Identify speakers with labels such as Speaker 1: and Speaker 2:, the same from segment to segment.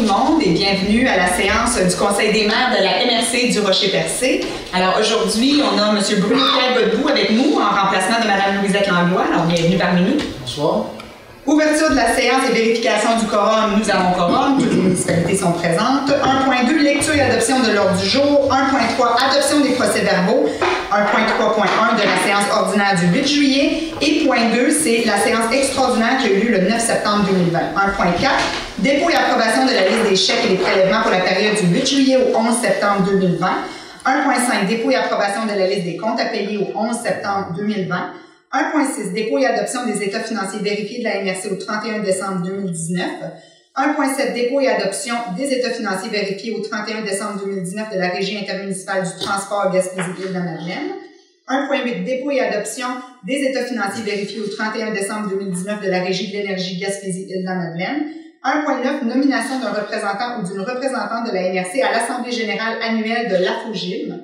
Speaker 1: tout le monde et bienvenue à la séance du Conseil des maires de la MRC du Rocher-Percé. Alors aujourd'hui, on a M. Bruno-Pierre Godbout avec nous en remplacement de Mme Louisette Langlois. Alors bienvenue parmi nous.
Speaker 2: Bonsoir.
Speaker 1: Ouverture de la séance et vérification du quorum. Nous avons quorum. Toutes les municipalités sont présentes. 1.2, lecture et adoption de l'ordre du jour. 1.3, adoption des procès-verbaux. 1.3.1 de la séance ordinaire du 8 juillet. Et point 2, c'est la séance extraordinaire qui a eu lieu le 9 septembre 2020. 1.4, dépôt et approbation de la liste des chèques et des prélèvements pour la période du 8 juillet au 11 septembre 2020. 1.5, dépôt et approbation de la liste des comptes à payer au 11 septembre 2020. 1.6, dépôt et adoption des états financiers vérifiés de la MRC au 31 décembre 2019. 1.7, dépôt et adoption des états financiers vérifiés au 31 décembre 2019 de la Régie intermunicipale du transport Gaspésie-Île-de-Madeleine. 1.8, dépôt et adoption des états financiers vérifiés au 31 décembre 2019 de la Régie de l'énergie Gaspésie-Île-de-Madeleine. 1.9, nomination d'un représentant ou d'une représentante de la MRC à l'Assemblée générale annuelle de l'AFOGIM.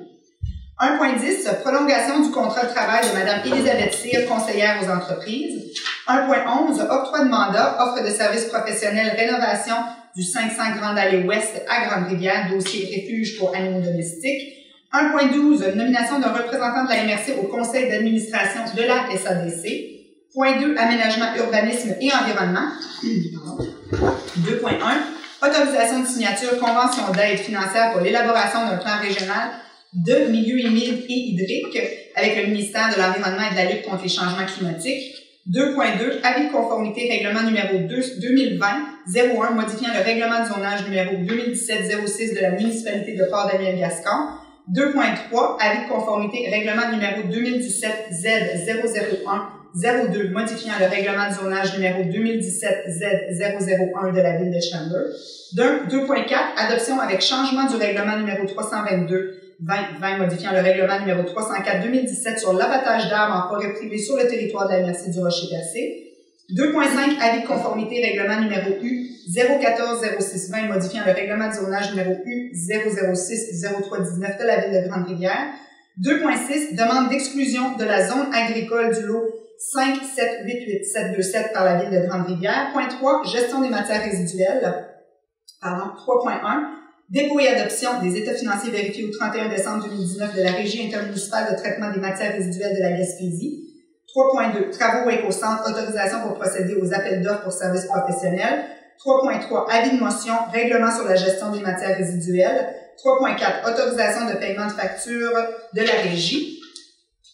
Speaker 1: 1.10, prolongation du contrat de travail de Mme Élisabeth Cyr, conseillère aux entreprises. 1.11, octroi de mandat, offre de services professionnels, rénovation du 500 Grande Allée Ouest à Grande-Rivière, dossier refuge pour animaux domestiques. 1.12, nomination d'un représentant de la MRC au conseil d'administration de la SADC. Point 2, aménagement, urbanisme et environnement. 2.1, autorisation de signature, convention d'aide financière pour l'élaboration d'un plan régional de milieux humides et hydriques avec le ministère de l'Environnement et de la lutte contre les changements climatiques. 2.2, avis de conformité règlement numéro 2020-01 modifiant le règlement de zonage numéro 2017-06 de la municipalité de Port-Daniel-Gascon. 2.3, avis de conformité règlement numéro 2017-Z001-02 modifiant le règlement de zonage numéro 2017-Z001 de la ville de Chambers. 2.4, adoption avec changement du règlement numéro 322-2020 modifiant le règlement numéro 304-2017 sur l'abattage d'arbres en forêt privée sur le territoire de la MRC du Rocher-Percé. 2.5, avis de conformité règlement numéro U014-06-20 modifiant le règlement de zonage numéro U006-03-19 de la ville de Grande-Rivière. 2.6, demande d'exclusion de la zone agricole du lot 5788727 par la ville de Grande-Rivière. Point 3, gestion des matières résiduelles. 3.1, dépôt et adoption des états financiers vérifiés au 31 décembre 2019 de la Régie intermunicipale de traitement des matières résiduelles de la Gaspésie. 3.2, travaux éco-centres, autorisation pour procéder aux appels d'offres pour services professionnels. 3.3, avis de motion, règlement sur la gestion des matières résiduelles. 3.4, autorisation de paiement de factures de la Régie.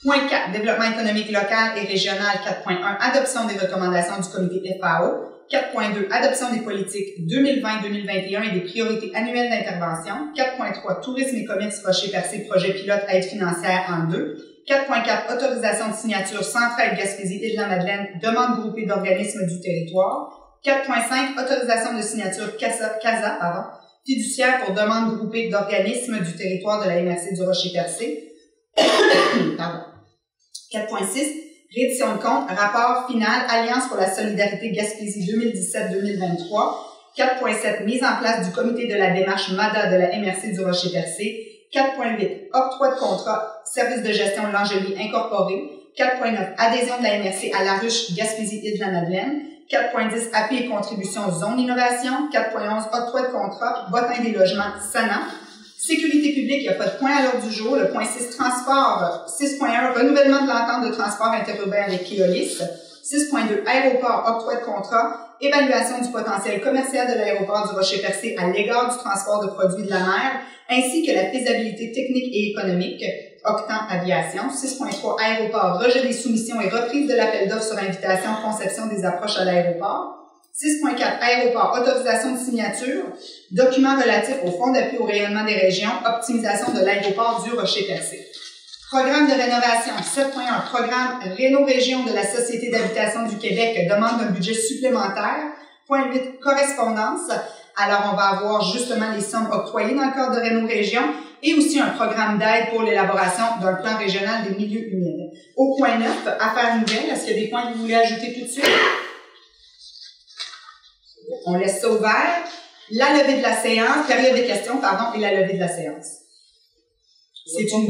Speaker 1: Point 4, développement économique local et régional. 4.1, adoption des recommandations du comité FAO. 4.2, adoption des politiques 2020-2021 et des priorités annuelles d'intervention. 4.3, tourisme et commerce Rocher-Percé, projet pilote aide financière en 2. 4.4, autorisation de signature Centraide Gaspésie-Île-de-la-Madeleine, demande groupée d'organismes du territoire. 4.5, autorisation de signature CASA, fiduciaire pour demande groupée d'organismes du territoire de la MRC du Rocher-Percé. 4.6, réédition de compte, rapport final, Alliance pour la solidarité Gaspésie 2017-2023. 4.7, mise en place du comité de la démarche MADA de la MRC du Rocher-Percé. 4.8, octroi de contrat, service de gestion L'Angélie incorporé. 4.9, adhésion de la MRC à la ruche Gaspésie-Île-de-la-Madeleine. 4.10, appui et contribution zone innovation. 4.11, octroi de contrat, bottin des logements, SANA. Sécurité publique, il n'y a pas de point à l'ordre du jour. Le point 6, transport. 6.1, renouvellement de l'entente de transport interurbain avec Keolis. 6.2, aéroport, octroi de contrat, évaluation du potentiel commercial de l'aéroport du Rocher-Percé à l'égard du transport de produits de la mer, ainsi que la faisabilité technique et économique, Octan Aviation. 6.3, aéroport, rejet des soumissions et reprise de l'appel d'offres sur invitation, conception des approches à l'aéroport. 6.4, aéroport, autorisation de signature, documents relatifs au fonds d'appui au rayonnement des régions, optimisation de l'aéroport du Rocher-Percé. Programme de rénovation, 7.1, programme Réno-Région de la Société d'habitation du Québec demande un budget supplémentaire. Point 8, correspondance. Alors, on va avoir justement les sommes octroyées dans le cadre de Réno-Région et aussi un programme d'aide pour l'élaboration d'un plan régional des milieux humides. Au point 9, affaires nouvelles, est-ce qu'il y a des points que vous voulez ajouter tout de suite? On laisse ça ouvert. La levée de la séance, période des questions, et la levée de la séance. C'est un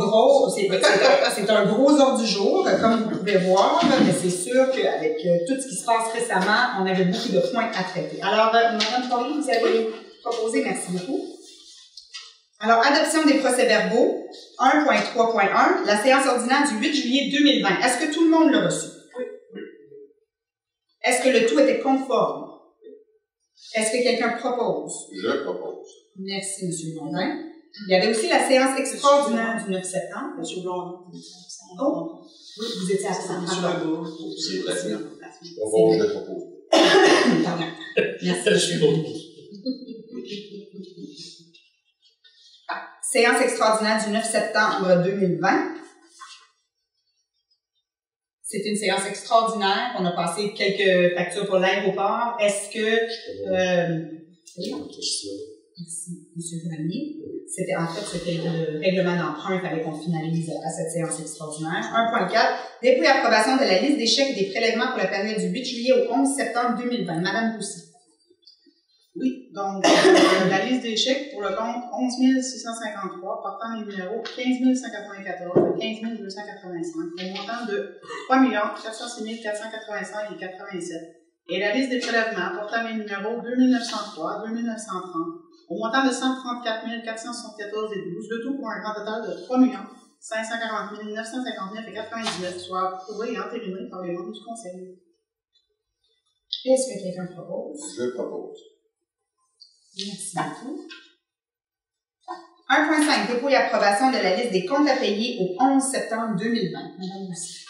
Speaker 1: gros ordre du jour, comme vous pouvez voir, mais c'est sûr qu'avec tout ce qui se passe récemment, on avait beaucoup de points à traiter. Alors, Mme Poirier, vous avez Proposé, merci beaucoup. Alors, adoption des procès-verbaux, 1.3.1, la séance ordinaire du 8 juillet 2020. Est-ce que tout le monde l'a reçu?
Speaker 2: Oui.
Speaker 1: Est-ce que le tout était conforme? Est-ce que quelqu'un propose?
Speaker 2: Je propose.
Speaker 1: Merci, M. Blondin. Il y avait aussi la séance extraordinaire du 9 septembre.
Speaker 3: M. Blondin.
Speaker 1: Oh, oui, vous étiez absent.
Speaker 3: M. Legault.
Speaker 2: Je propose, je propose.
Speaker 1: Pardon. Merci, M. Séance extraordinaire du 9 septembre 2020. C'est une séance extraordinaire. On a passé quelques factures pour l'aéroport. Est-ce que... oui. Merci, M. Grenier. C'était le règlement d'emprunt. Il fallait qu'on finalise à cette séance extraordinaire. 1.4. Dépôt et approbation de la liste des chèques et des prélèvements pour la période du 8 juillet au 11 septembre 2020. Madame Roussy.
Speaker 3: Oui, donc la liste des chèques pour le compte 11 653 portant les numéros 15 194 et 15 285 au montant de 3 406 485 et 87. Et la liste des prélèvements portant les numéros 2903, 2930 au montant de 134 474 et 12, le tout pour un grand total de 3 540 959 et 99, soit approuvés et entérinés par les membres du Conseil.
Speaker 1: Est-ce que quelqu'un propose?
Speaker 2: Je propose.
Speaker 1: Merci beaucoup. 1.5. Dépôt et approbation de la liste des comptes à payer au 11 septembre 2020. Madame Roussy.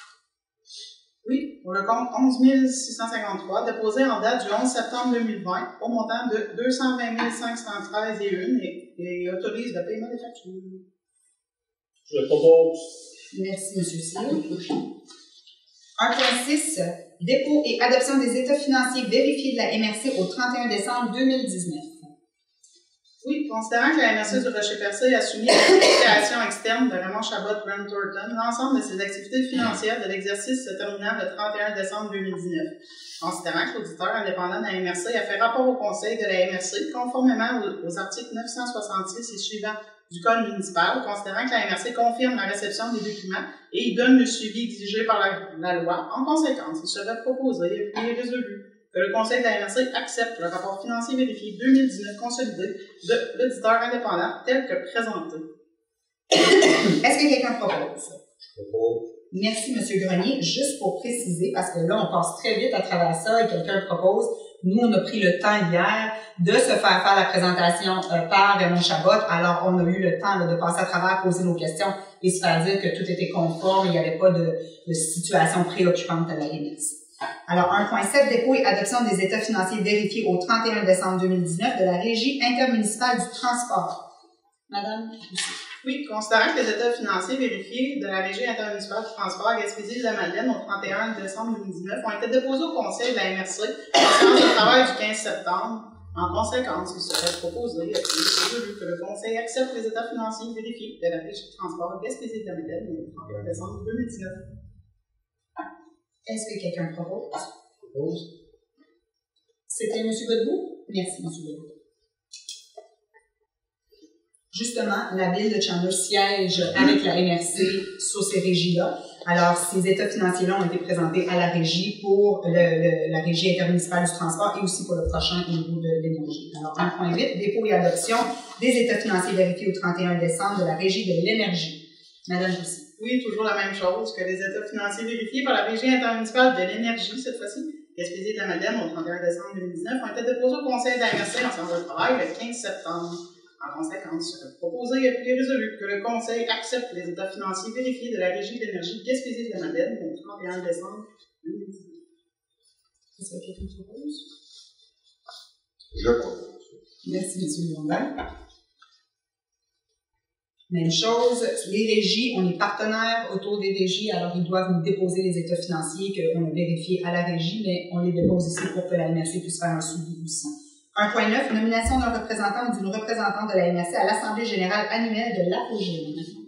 Speaker 3: Oui, pour le compte 11 653, déposé en date du 11 septembre 2020, au montant de 220 513 et 1 et autorise le paiement des factures.
Speaker 4: Je propose.
Speaker 1: Merci, M. Cyr. 1.6. Dépôt et adoption des états financiers vérifiés de la MRC au 31 décembre 2019.
Speaker 3: Oui, considérant que la MRC du Rocher-Percé a soumis à la vérification externe de Raymond Chabot Grant Thornton l'ensemble de ses activités financières de l'exercice se terminant le 31 décembre 2019. Considérant que l'auditeur indépendant de la MRC a fait rapport au Conseil de la MRC conformément aux articles 966 et suivants du Code municipal, considérant que la MRC confirme la réception des documents et y donne le suivi exigé par la loi, en conséquence, il serait proposé et résolu que le Conseil de la MRC accepte le rapport financier vérifié 2019 consolidé de l'auditeur indépendant tel que présenté.
Speaker 1: Est-ce que quelqu'un propose?
Speaker 2: Je propose.
Speaker 1: Merci, M. Grenier. Juste pour préciser, parce que là, on passe très vite à travers ça et quelqu'un propose. Nous, on a pris le temps hier de se faire la présentation par Raymond Chabot. Alors, on a eu le temps de passer à travers, poser nos questions et se faire dire que tout était conforme et il n'y avait pas de situation préoccupante à la MRC. Alors, 1.7, dépôt et adoption des états financiers vérifiés au 31 décembre 2019 de la Régie intermunicipale du transport. Madame?
Speaker 3: Oui, considérant que les états financiers vérifiés de la Régie intermunicipale du transport à Gaspésie-de-la-Madeleine au 31 décembre 2019 ont été déposés au Conseil de la MRC en séance de travail du 15 septembre. En conséquence, il serait proposé et résolu que le Conseil accepte les états financiers vérifiés de la Régie du transport à Gaspésie-de-la-Madeleine au 31 décembre 2019.
Speaker 1: Est-ce que quelqu'un propose?
Speaker 4: Je propose.
Speaker 1: C'était M. Godbout? Merci, M. Godbout. Justement, la ville de Chandler siège avec la MRC sur ces régies-là. Alors, ces états financiers-là ont été présentés à la régie pour la régie intermunicipale du transport et aussi pour le prochain au niveau de l'énergie. Alors, 1.8, dépôt et adoption des états financiers vérifiés au 31 décembre de la régie de l'énergie. Madame Roussy.
Speaker 3: Oui, toujours la même chose que les états financiers vérifiés par la Régie intermunicipale de l'énergie, cette fois-ci, Gaspésie-de-la-Madeleine, au 31 décembre 2019, ont été déposés au Conseil de la MRC en séance de travail le 15 septembre. En conséquence, il serait proposé et résolu que le Conseil accepte les états financiers vérifiés de la Régie de l'énergie Gaspésie-de-la-Madeleine au 31 décembre 2019.
Speaker 1: Est-ce que quelqu'un propose?
Speaker 2: Je propose.
Speaker 1: Merci, M. Blondin. Même chose, les régies, on est partenaires autour des régies, alors ils doivent nous déposer les états financiers qu'on a vérifiés à la régie, mais on les dépose ici pour que la MRC puisse faire un suivi aussi. 1.9, nomination d'un représentant ou d'une représentante de la MRC à l'Assemblée générale annuelle de l'APOGM.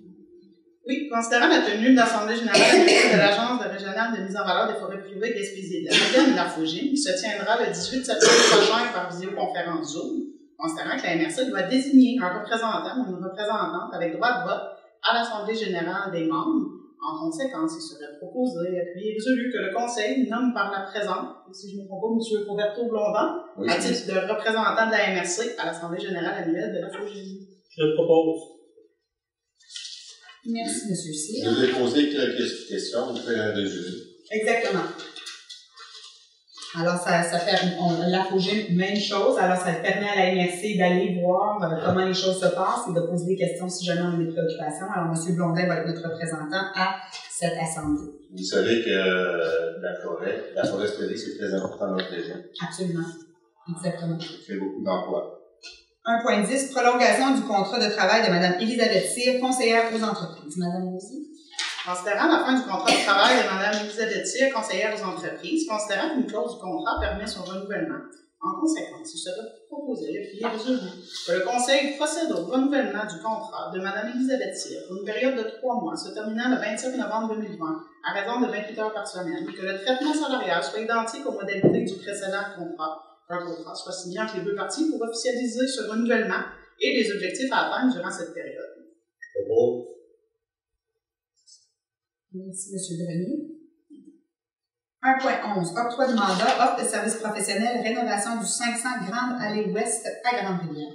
Speaker 3: Oui, considérant la tenue de l'Assemblée générale annuelle de l'Agence régionale de mise en valeur des forêts privées Gaspésie-de-la-Madeleine, l'APOGM, qui se tiendra le 18 septembre prochain par visioconférence Zoom, considérant que la MRC doit désigner un représentant ou une représentante avec droit de vote à l'Assemblée générale des membres, En conséquence, il serait proposé, appuyé et résolu que le Conseil nomme par la présente, si je ne me trompe pas, M. Roberto Blondin,
Speaker 2: Oui,
Speaker 3: à titre de représentant de la MRC à l'Assemblée générale annuelle de la FOGI.
Speaker 4: Je le propose.
Speaker 1: Merci, M. Cyr.
Speaker 2: Je vous ai posé quelques questions, vous faites un résumé.
Speaker 1: Exactement. Alors, ça permet, l'apogée, même chose. Alors, ça permet à la MRC d'aller voir comment les choses se passent et de poser des questions si jamais on a des préoccupations. Alors, M. Blondin va être notre représentant à cette assemblée.
Speaker 2: Vous savez que la foresterie, c'est très important dans notre région.
Speaker 1: Absolument. Exactement.
Speaker 2: Ça crée beaucoup d'emplois.
Speaker 1: 1.10, prolongation du contrat de travail de Mme Elisabeth Cyr, conseillère aux entreprises. Madame Rosy.
Speaker 3: Considérant la fin du contrat de travail de Mme Elisabeth Cyr, conseillère aux entreprises, considérant qu'une clause du contrat permet son renouvellement, en conséquence, il serait proposé et résolu que le Conseil procède au renouvellement du contrat de Mme Elisabeth Cyr pour une période de 3 mois se terminant le 27 novembre 2020 à raison de 28 heures par semaine, que le traitement salarial soit identique aux modalités du précédent contrat. Un contrat soit signé entre les deux parties pour officialiser ce renouvellement et les objectifs à atteindre durant cette période.
Speaker 1: Merci, M. Grenier. 1.11. Octroi de mandat, offre de services professionnels, rénovation du 500 Grande Allée Ouest à Grande-Rivière.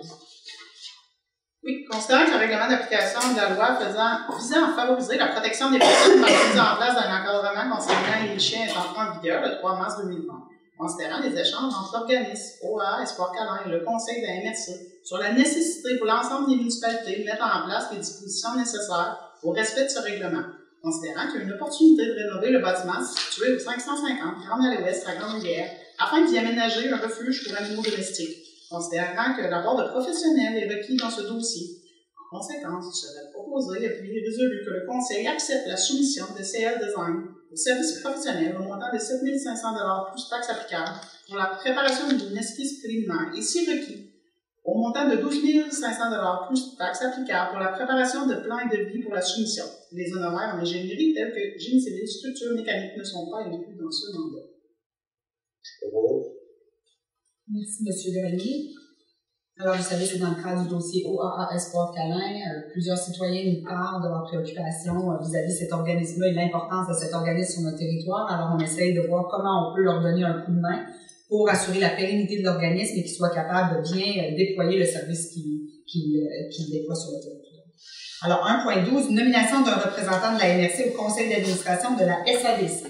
Speaker 3: Oui, considérant que le règlement d'application de la loi visant à favoriser la protection des personnes par la mise en place d'un encadrement concernant les chiens est entré en vigueur le 3 mars 2020, considérant les échanges entre l'organisme OA Espoir Câlin et le Conseil de la MRC sur la nécessité pour l'ensemble des municipalités de mettre en place les dispositions nécessaires au respect de ce règlement, considérant qu'il y a une opportunité de rénover le bâtiment situé au 550 Grande Allée Ouest à Grande-Rivière afin d'y aménager un refuge pour animaux domestiques, considérant que l'apport de professionnels est requis dans ce dossier. En conséquence, il serait proposé et puis résolu que le Conseil accepte la soumission de CL Design au service professionnel au montant de 7 500 $ plus taxes applicables pour la préparation d'une esquisse préliminaire et, si requis, au montant de 12 500 $ plus taxes applicables pour la préparation de plans et de devis pour la soumission. Les honoraires en ingénierie tels que génie civil, structure mécanique ne sont pas inclus dans ce mandat.
Speaker 1: Merci, M. Grenier. Alors, vous savez, c'est dans le cadre du dossier OAA Espoir Câlin. Plusieurs citoyens nous parlent de leurs préoccupations vis-à-vis de cet organisme-là et de l'importance de cet organisme sur notre territoire. Alors, on essaye de voir comment on peut leur donner un coup de main pour assurer la pérennité de l'organisme et qu'il soit capable de bien déployer le service qu'il déploie sur le territoire. Alors, 1.12, nomination d'un représentant de la MRC au conseil d'administration de la SADC.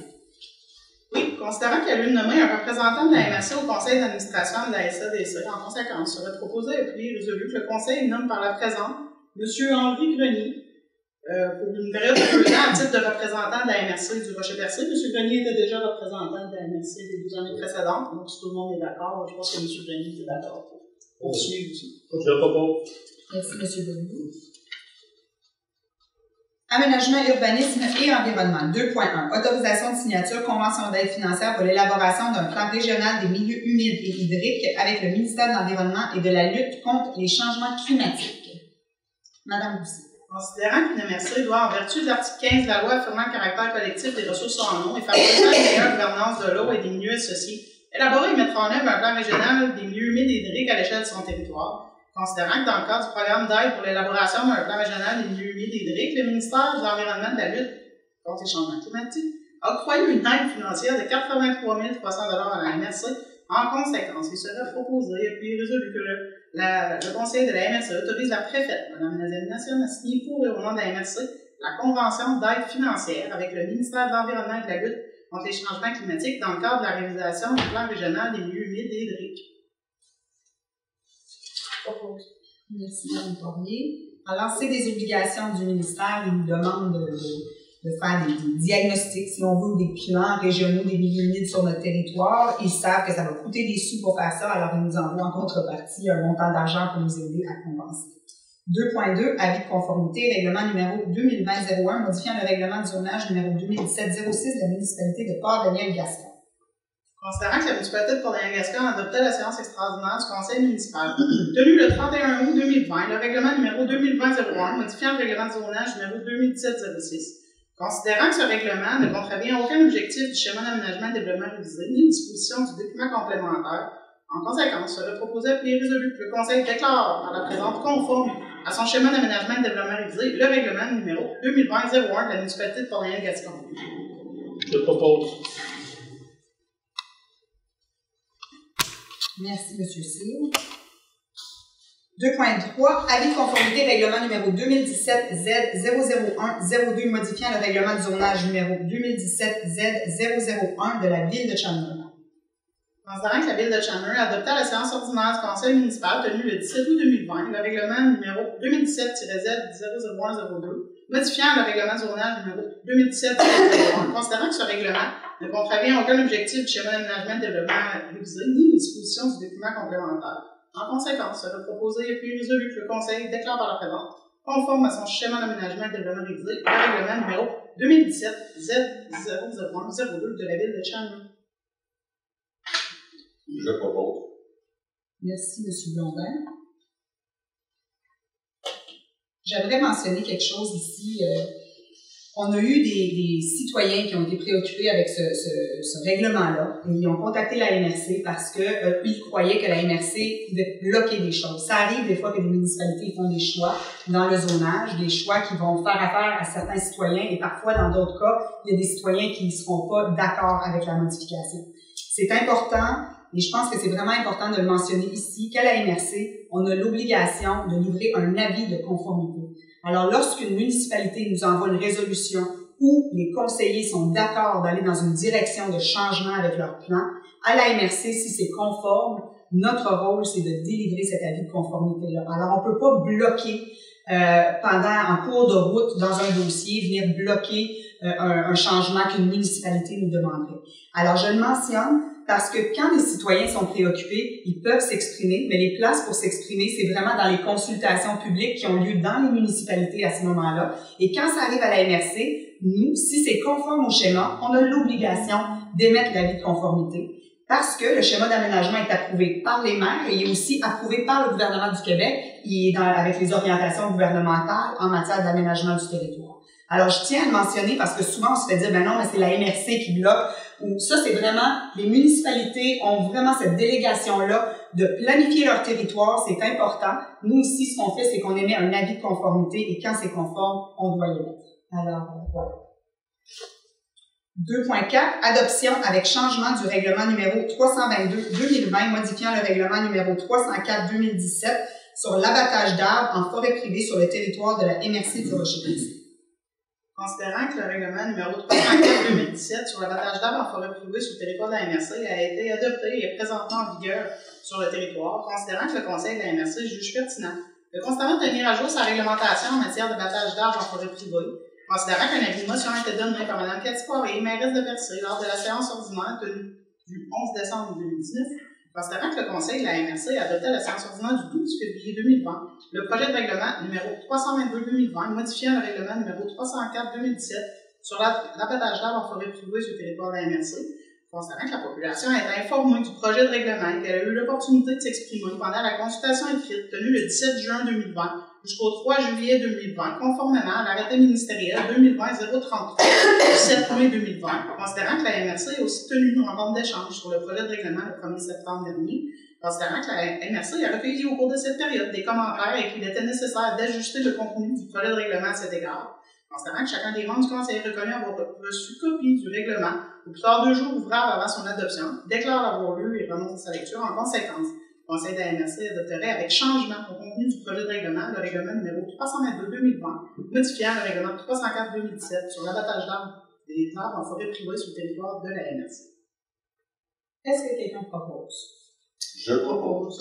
Speaker 3: Oui, considérant qu'il y a lieu de nommer un représentant de la MRC au conseil d'administration de la SADC, en conséquence, il serait proposé et puis résolu que le conseil nomme par la présente M. Henri Grenier pour une période de 2 ans à titre de représentant de la MRC du Rocher-Percé. M. Grenier était déjà représentant de la MRC des 2 années précédentes, donc si tout le monde est d'accord, je pense que M. Grenier est d'accord pour suivre aussi.
Speaker 4: Je le propose.
Speaker 1: Merci, M. Grenier. Aménagement, urbanisme et environnement. 2.1. Autorisation de signature, convention d'aide financière pour l'élaboration d'un plan régional des milieux humides et hydriques avec le ministère de l'Environnement et de la lutte contre les changements climatiques. Madame Boussy.
Speaker 3: Considérant qu'une MRC doit, en vertu de l'article 15 de la loi affirmant le caractère collectif des ressources en eau et favorisant une meilleure gouvernance de l'eau et des milieux associés, élaborer et mettre en œuvre un plan régional des milieux humides et hydriques à l'échelle de son territoire. Considérant que dans le cadre du programme d'aide pour l'élaboration d'un plan régional des milieux humides et hydriques, le ministère de l'Environnement et de la lutte contre les changements climatiques a octroyé une aide financière de 83 300 $ à la MRC. En conséquence, il serait proposé et puis résolu que le conseil de la MRC autorise la préfète, Mme Nazelle Nassine, à signer pour et au nom de la MRC la convention d'aide financière avec le ministère de l'Environnement et de la lutte contre les changements climatiques dans le cadre de la réalisation du plan régional des milieux humides et hydriques.
Speaker 1: Merci, Mme Tournier. Alors, c'est des obligations du ministère. Ils nous demandent de faire des diagnostics, si on veut, des plans régionaux des milieux humides sur notre territoire. Ils savent que ça va coûter des sous pour faire ça, alors ils nous envoient en contrepartie un montant d'argent pour nous aider à compenser. 2.2, avis de conformité, règlement numéro 2020-01, modifiant le règlement de zonage numéro 2017-06 de la municipalité de Port-Daniel-Gascon.
Speaker 3: Considérant que la municipalité de Port-Daniel-Gascon adoptait la séance extraordinaire du conseil municipal, tenue le 31 août 2020, le règlement numéro 2020-01, modifiant le règlement de zonage numéro 2017-06, considérant que ce règlement ne contrevient à aucun objectif du schéma d'aménagement et développement révisé, ni disposition du document complémentaire, en conséquence, serait proposé puis résolu que le conseil déclare par la présente conforme à son schéma d'aménagement et de développement révisé, le règlement numéro 2020-01 de la municipalité de Port-Royal-Gascon.
Speaker 4: Je propose.
Speaker 1: Merci, M. Cyr. 2.3, avis de conformité règlement numéro 2017-Z001-02 modifiant le règlement de zonage numéro 2017-Z001 de la ville de Chandler.
Speaker 3: Considérant que la ville de Chandler a adopté à la séance ordinaire du conseil municipal tenue le 17 août 2020 le règlement numéro 2017-Z00102 modifiant le règlement de zonage numéro 2017-Z01, considérant que ce règlement ne contravient à aucun objectif du schéma d'aménagement et de développement révisé ni aux dispositions du document complémentaire. En conséquence, sera proposé et puis résolu que le Conseil déclare par la présente, conforme à son schéma d'aménagement et de développement révisé, le règlement numéro 2017-Z00102 de la ville de Chandler.
Speaker 2: Je propose.
Speaker 1: Merci, M. Blondin. J'aimerais mentionner quelque chose ici. On a eu des citoyens qui ont été préoccupés avec ce règlement-là et ils ont contacté la MRC parce que ils croyaient que la MRC pouvait bloquer des choses. Ça arrive des fois que des municipalités font des choix dans le zonage, des choix qui vont faire affaire à certains citoyens et parfois, dans d'autres cas, il y a des citoyens qui ne seront pas d'accord avec la modification. C'est important et je pense que c'est vraiment important de le mentionner ici qu'à la MRC, on a l'obligation de livrer un avis de conformité. Alors, lorsqu'une municipalité nous envoie une résolution où les conseillers sont d'accord d'aller dans une direction de changement avec leur plan, à la MRC, si c'est conforme, notre rôle, c'est de délivrer cet avis de conformité-là. Alors, on peut pas bloquer en cours de route dans un dossier, venir bloquer un changement qu'une municipalité nous demanderait. Alors, je le mentionne parce que quand les citoyens sont préoccupés, ils peuvent s'exprimer, mais les places pour s'exprimer, c'est vraiment dans les consultations publiques qui ont lieu dans les municipalités à ce moment-là. Et quand ça arrive à la MRC, nous, si c'est conforme au schéma, on a l'obligation d'émettre l'avis de conformité parce que le schéma d'aménagement est approuvé par les maires et il est aussi approuvé par le gouvernement du Québec. Il est avec les orientations gouvernementales en matière d'aménagement du territoire. Alors, je tiens à le mentionner parce que souvent, on se fait dire, ben non, mais c'est la MRC qui bloque. Ou ça, c'est vraiment, les municipalités ont vraiment cette délégation-là de planifier leur territoire, c'est important. Nous ici, ce qu'on fait, c'est qu'on émet un avis de conformité et quand c'est conforme, on doit le mettre. Alors, voilà. 2.4, adoption avec changement du règlement numéro 322-2020 modifiant le règlement numéro 304-2017 sur l'abattage d'arbres en forêt privée sur le territoire de la MRC du Rocher-Percé.
Speaker 3: Considérant que le règlement numéro 304-2017 sur l'abattage d'arbres en forêt privée sur le territoire de la MRC a été adopté et est présentement en vigueur sur le territoire, considérant que le Conseil de la MRC juge pertinent de constamment tenir à jour sa réglementation en matière d'abattage d'arbres en forêt privée, considérant qu'un avis de motion a été donné par Mme Cathy Poirier, mairesse de Percé, lors de la séance ordinaire tenue du 11 décembre 2019, considérant que le Conseil de la MRC a adopté à la séance ordinaire du 12 février 2020 le projet de règlement numéro 322-2020 modifiant le règlement numéro 304-2017 sur l'abattage d'arbres en forêt privée sur le territoire de la MRC, considérant que la population a été informée du projet de règlement et qu'elle a eu l'opportunité de s'exprimer pendant la consultation écrite tenue le 17 juin 2020 jusqu'au 3 juillet 2020, conformément à l'arrêté ministériel 2020-033 du 7 mai 2020. Considérant que la MRC a aussi tenu une rencontre d'échange sur le projet de règlement le 1er septembre dernier, considérant que la MRC a recueilli au cours de cette période des commentaires et qu'il était nécessaire d'ajuster le contenu du projet de règlement à cet égard, considérant que chacun des membres du Conseil est reconnu avoir reçu copie du règlement au plus tard 2 jours ouvrables avant son adoption, déclare l'avoir lu et renonce à sa lecture. En conséquence, le Conseil de la MRC adopterait avec changement au contenu du projet de règlement le règlement numéro 322-2020, modifiant le règlement 304-2017 sur l'abattage d'arbres des arbres en forêt privée sur le territoire de la MRC.
Speaker 1: Est-ce que quelqu'un propose?
Speaker 2: Je propose.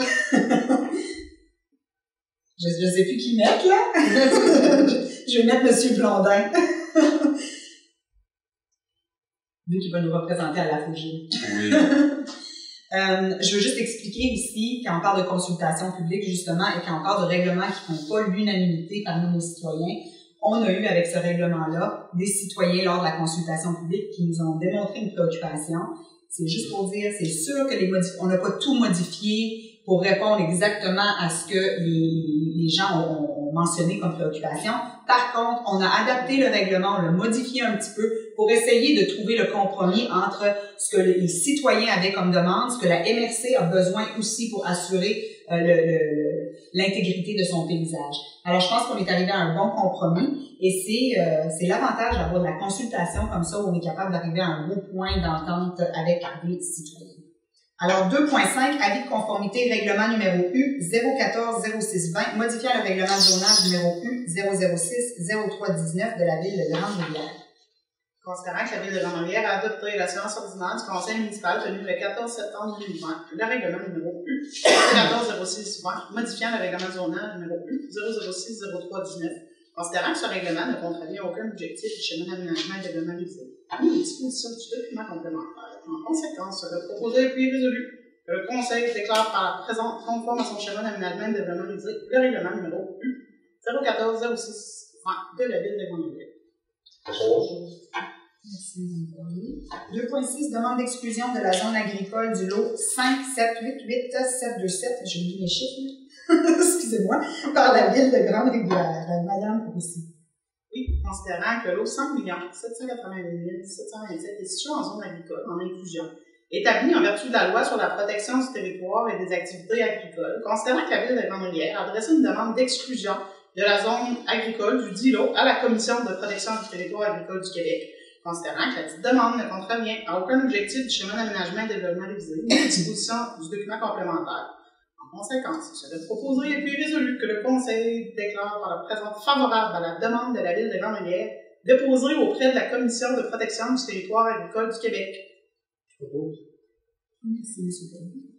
Speaker 1: Je ne sais plus qui mettre, là. Je vais mettre M. Blondin. Vu qu'il va nous représenter à la FOGI.
Speaker 2: Oui.
Speaker 1: Je veux juste expliquer aussi, quand on parle de consultation publique, justement, et quand on parle de règlements qui ne font pas l'unanimité parmi nos citoyens, on a eu avec ce règlement-là des citoyens lors de la consultation publique qui nous ont démontré une préoccupation. C'est juste pour dire, c'est sûr que on n'a pas tout modifié pour répondre exactement à ce que les gens ont ont mentionné comme préoccupation. Par contre, on a adapté le règlement, on l'a modifié un petit peu pour essayer de trouver le compromis entre ce que les citoyens avaient comme demande, ce que la MRC a besoin aussi pour assurer l'intégrité de son paysage. Alors, je pense qu'on est arrivé à un bon compromis et c'est l'avantage d'avoir de la consultation comme ça où on est capable d'arriver à un beau point d'entente avec les citoyens. Alors, 2.5, avis de conformité, règlement numéro U 014-06-20, modifiant le règlement de zonage numéro U 006-03-19 de la ville de Grande-Rivière.
Speaker 3: Considérant que la ville de Grande-Rivière a adopté la séance ordinaire du conseil municipal tenue le 14 septembre 2020, le règlement numéro U 014-06-20, modifiant le règlement de zonage numéro U 006-03-19, considérant que ce règlement ne contravient aucun objectif du schéma d'aménagement et de développement réalisé, parmi les dispositions du document complémentaire. En conséquence, serait proposé puis résolu que le Conseil déclare par la présente conforme à son schéma d'aménagement et de développement réalisé le règlement numéro U 014-06-20 de la ville de Grande-Rivière.
Speaker 1: Merci, Mme. 2.6, demande d'exclusion de la zone agricole du lot 5, 7, 8, 8, 7, 2, 7, j'ai oublié mes chiffres, excusez-moi, par la ville de Grande-Rivière. Madame, ici.
Speaker 3: Oui, considérant que l'eau 5 788 727 est située en zone agricole, en inclusion, établie en vertu de la loi sur la protection du territoire et des activités agricoles, considérant que la ville de Grande-Rivière a adressé une demande d'exclusion de la zone agricole du dit lot à la Commission de protection du territoire agricole du Québec, considérant que la dite demande ne contrevient à aucun objectif du schéma d'aménagement et de développement révisé, ni aux dispositions du document complémentaire. En conséquence, il serait proposé et puis résolu que le Conseil déclare par la présente favorable à la demande de la ville de Grande-Rivière déposée auprès de la Commission de protection du territoire agricole du Québec.
Speaker 1: Merci, M. Perry.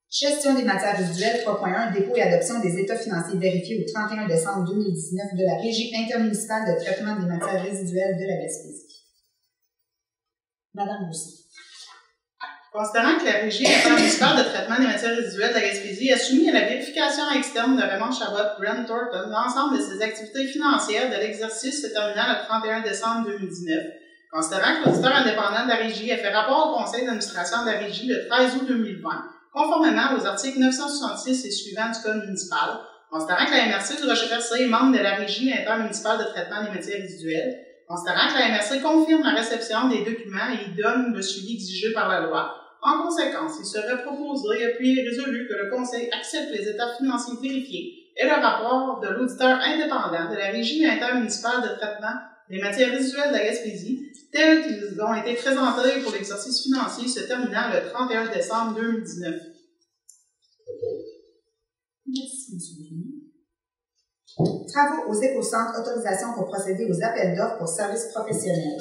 Speaker 1: Gestion des matières résiduelles 3.1, dépôt et adoption des états financiers vérifiés au 31 décembre 2019 de la Régie intermunicipale de traitement des matières résiduelles de la Gaspésie. Madame Roussy.
Speaker 3: Considérant que la Régie intermunicipale de traitement des matières résiduelles de la Gaspésie a soumis à la vérification externe de Raymond Chabot Grant Thornton l'ensemble de ses activités financières de l'exercice se terminant le 31 décembre 2019, considérant que l'auditeur indépendant de la Régie a fait rapport au conseil d'administration de la Régie le 13 août 2020, conformément aux articles 966 et suivants du Code municipal, considérant que la MRC du Rocher-Percé est membre de la Régie intermunicipale de traitement des matières résiduelles, considérant que la MRC confirme la réception des documents et y donne le suivi exigé par la loi. En conséquence, il serait proposé et puis résolu que le Conseil accepte les états financiers vérifiés et le rapport de l'auditeur indépendant de la Régie intermunicipale de traitement des matières résiduelles de la Gaspésie, tels qu'ils ont été présentés pour l'exercice financier se terminant le 31 décembre 2019.
Speaker 1: Merci, M. Bruno. Travaux aux écocentres, autorisation pour procéder aux appels d'offres pour services professionnels.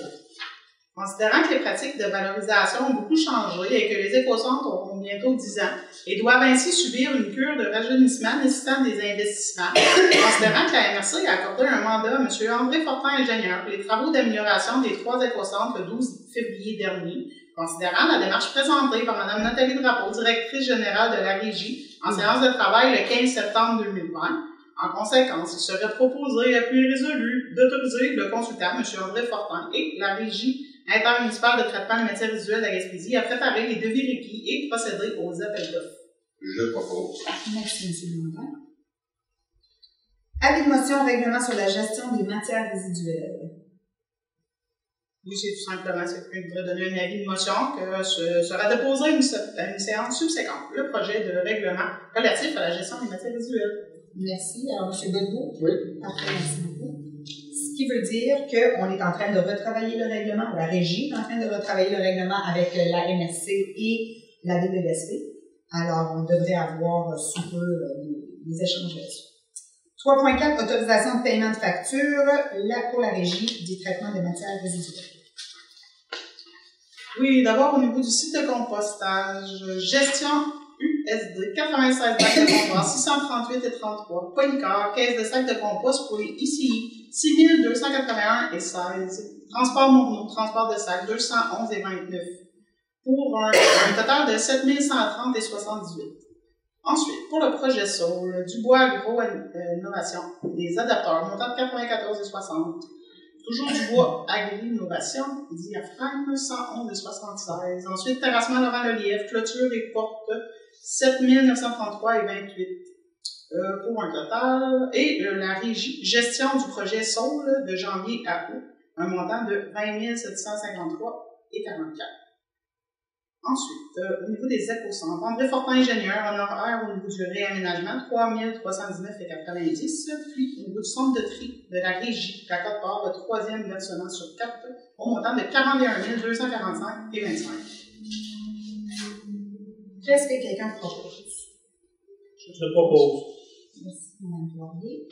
Speaker 3: Considérant que les pratiques de valorisation ont beaucoup changé et que les écocentres auront bientôt 10 ans et doivent ainsi subir une cure de rajeunissement nécessitant des investissements, considérant que la MRC a accordé un mandat à M. André Fortin, ingénieur, pour les travaux d'amélioration des 3 écocentres le 12 février dernier, considérant la démarche présentée par Mme Nathalie Drapeau, directrice générale de la Régie, en séance de travail le 15 septembre 2020. En conséquence, il serait proposé et puis résolu d'autoriser le consultant, M. André Fortin, et la Régie intermunicipale de traitement des matières résiduelles de la Gaspésie à préparer les devis requis et procéder aux appels d'offres.
Speaker 2: Je propose.
Speaker 1: Merci, M. le Président. Avis de motion, règlement sur la gestion des matières résiduelles.
Speaker 3: Oui, c'est tout simplement ce que je voudrais donner un avis de motion que sera déposé à une séance subséquente le projet de règlement relatif à la gestion des matières résiduelles.
Speaker 1: Merci. Alors, M. Godbout?
Speaker 2: Oui.
Speaker 1: Parfait, merci beaucoup. Ce qui veut dire qu'on est en train de retravailler le règlement, la Régie est en train de retravailler le règlement avec la MRC et la Ville de Gaspé. Alors, on devrait avoir sous peu des échanges là-dessus. 3.4, autorisation de paiement de facture pour la Régie du traitement des matières résiduelles.
Speaker 3: Oui, d'abord au niveau du site de compostage, gestion USD, 96 bacs de compost, 638 et 33, Polycar, caisse de sacs de compost pour les ICI, 6281 et 16, transport Mourneau, transport de sacs, 211 et 29, pour un total de 7130 et 78. Ensuite, pour le projet SOL, Dubois Agro-Innovation, des adapteurs, montant de 94 et 60, toujours Dubois Agri-Innovation, diaphragme, 111 et 76. Ensuite, terrassement Laurent Lelièvre, clôture et porte, 7933 et 28. pour un total, et la gestion du projet SOL de janvier à août, un montant de 20 753,44. Ensuite, au niveau des éco-centres, André Fortin, ingénieur, honoraire au niveau du réaménagement, 3 319,90. Puis, au niveau du centre de tri de la régie, la cote-part, le troisième versement sur 4, au montant de 41 245,25.
Speaker 1: Qu'est-ce que quelqu'un propose?
Speaker 4: Je propose.
Speaker 1: Merci, Mme Poirier.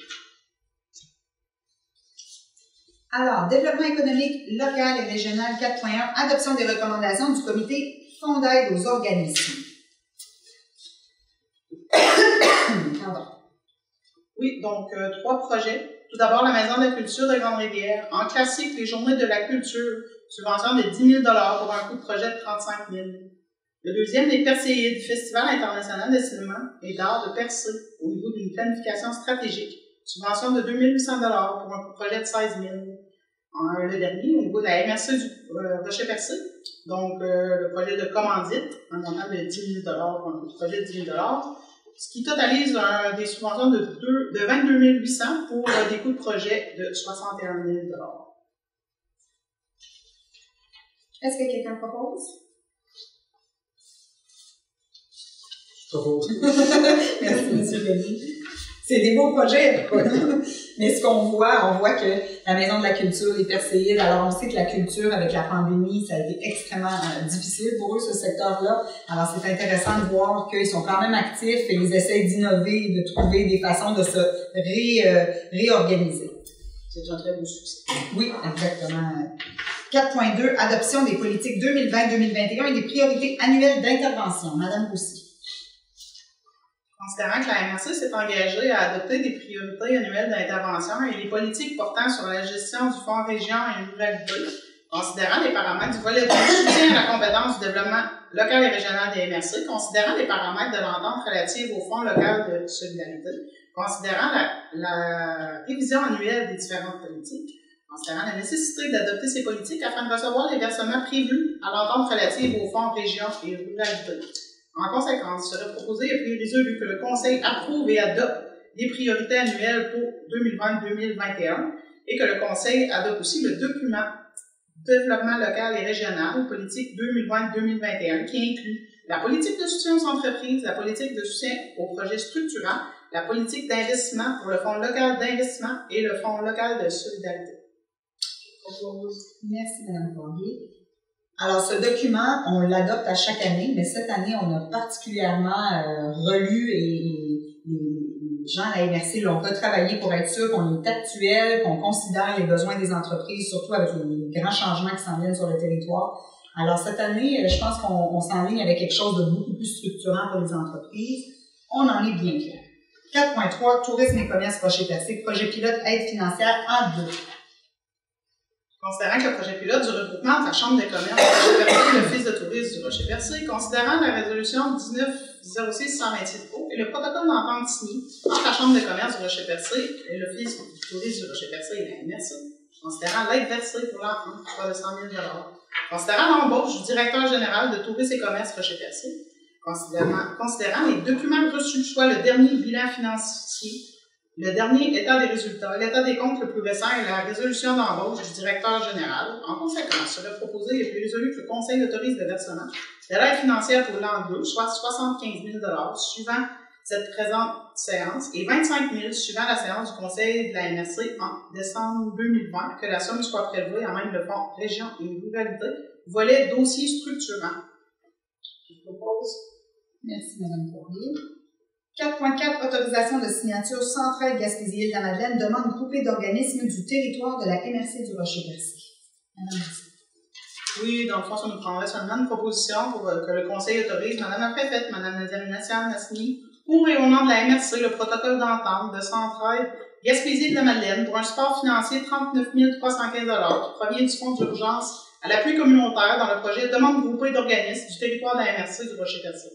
Speaker 1: Alors, développement économique local et régional 4.1, adoption des recommandations du comité Fonds d'aide aux organismes. Pardon.
Speaker 3: Oui, donc 3 projets. Tout d'abord, la Maison de la culture de Grande-Rivière. En classique, les journées de la culture, subvention de 10 000 pour un coût de projet de 35 000. Le deuxième, les Perséides, Festival international de cinéma et d'art de Percé, au niveau d'une planification stratégique. Subvention de 2 800 pour un coût de projet de 16 000. Le dernier, au niveau de la MRC du Rocher-Percé, donc le projet de commandite, un montant de 10 000 pour un coût de projet de 10 000 ce qui totalise des subventions de 22 800 pour des coûts de projet de 61 000
Speaker 1: Est-ce que quelqu'un propose?
Speaker 4: Je propose.
Speaker 1: Merci, M. Denis. C'est des beaux projets, mais ce qu'on voit, on voit que la Maison de la culture, les Perséides, alors on sait que la culture, avec la pandémie, ça a été extrêmement difficile pour eux, ce secteur-là. Alors c'est intéressant de voir qu'ils sont quand même actifs et ils essayent d'innover, de trouver des façons de se réorganiser.
Speaker 3: C'est un très beau succès.
Speaker 1: Oui, exactement. 4.2, adoption des politiques 2020-2021 et des priorités annuelles d'intervention. Madame Roussy.
Speaker 3: Considérant que la MRC s'est engagée à adopter des priorités annuelles d'intervention et les politiques portant sur la gestion du Fonds Région et Ruralité, considérant les paramètres du volet de soutien à la compétence du développement local et régional des MRC, considérant les paramètres de l'entente relative au Fonds local de solidarité, considérant la révision annuelle des différentes politiques, considérant la nécessité d'adopter ces politiques afin de recevoir les versements prévus à l'entente relative au Fonds Région et Ruralité. En conséquence, il serait proposé et puis résolu que le Conseil approuve et adopte des priorités annuelles pour 2020-2021 et que le Conseil adopte aussi le document Développement local et régional, politique 2020-2021, qui inclut la politique de soutien aux entreprises, la politique de soutien aux projets structurants, la politique d'investissement pour le Fonds local d'investissement et le Fonds local de solidarité.
Speaker 1: Merci, Mme Poirier. Alors, ce document, on l'adopte à chaque année, mais cette année, on a particulièrement relu et les gens à la MRC l'ont retravaillé pour être sûr qu'on est actuel, qu'on considère les besoins des entreprises, surtout avec les grands changements qui s'en viennent sur le territoire. Alors, cette année, je pense qu'on s'enligne avec quelque chose de beaucoup plus structurant pour les entreprises. On en est bien clair. 4.3, tourisme et commerce Rocher-Percé, projet pilote aide financière en 2.
Speaker 3: Considérant que le projet pilote du regroupement de la Chambre de commerce du Rocher-Percé et l'Office de tourisme du Rocher-Percé, considérant la résolution 19-06-128 et le protocole d'entente signé entre la Chambre de commerce du Rocher-Percé et l'Office du tourisme du Rocher-Percé et la MRC, considérant l'aide versée pour l'emploi de 100 000 considérant l'embauche du directeur général de tourisme et commerce Rocher-Percé, considérant les documents reçus, soit le dernier bilan financier, le dernier état des résultats, l'état des comptes le plus récent et la résolution d'embauche du directeur général. En conséquence, serait proposé et puis résolu que le Conseil autorise le versement de l'aide financière pour l'an 2, soit 75 000 suivant cette présente séance et 25 000 suivant la séance du Conseil de la MRC en décembre 2020, que la somme soit prélevée en même le Fonds Région et Ruralité, volet dossier structurant. Je propose.
Speaker 1: Merci, Mme Poirier. 4.4, autorisation de signature Centraide Gaspésie-Île-de-la-Madeleine, demande groupée d'organismes du territoire de la MRC du Rocher-Percé.
Speaker 3: Oui, dans le fond, ça nous prendrait seulement une proposition pour que le Conseil autorise Mme la préfète, Mme Nadia Nassini, pour et au nom de la MRC, le protocole d'entente de Centraide Gaspésie-Île-de-la-Madeleine pour un support financier de 39 315 qui provient du Fonds d'urgence à l'appui communautaire dans le projet demande groupée d'organismes du territoire de la MRC du Rocher-Percé.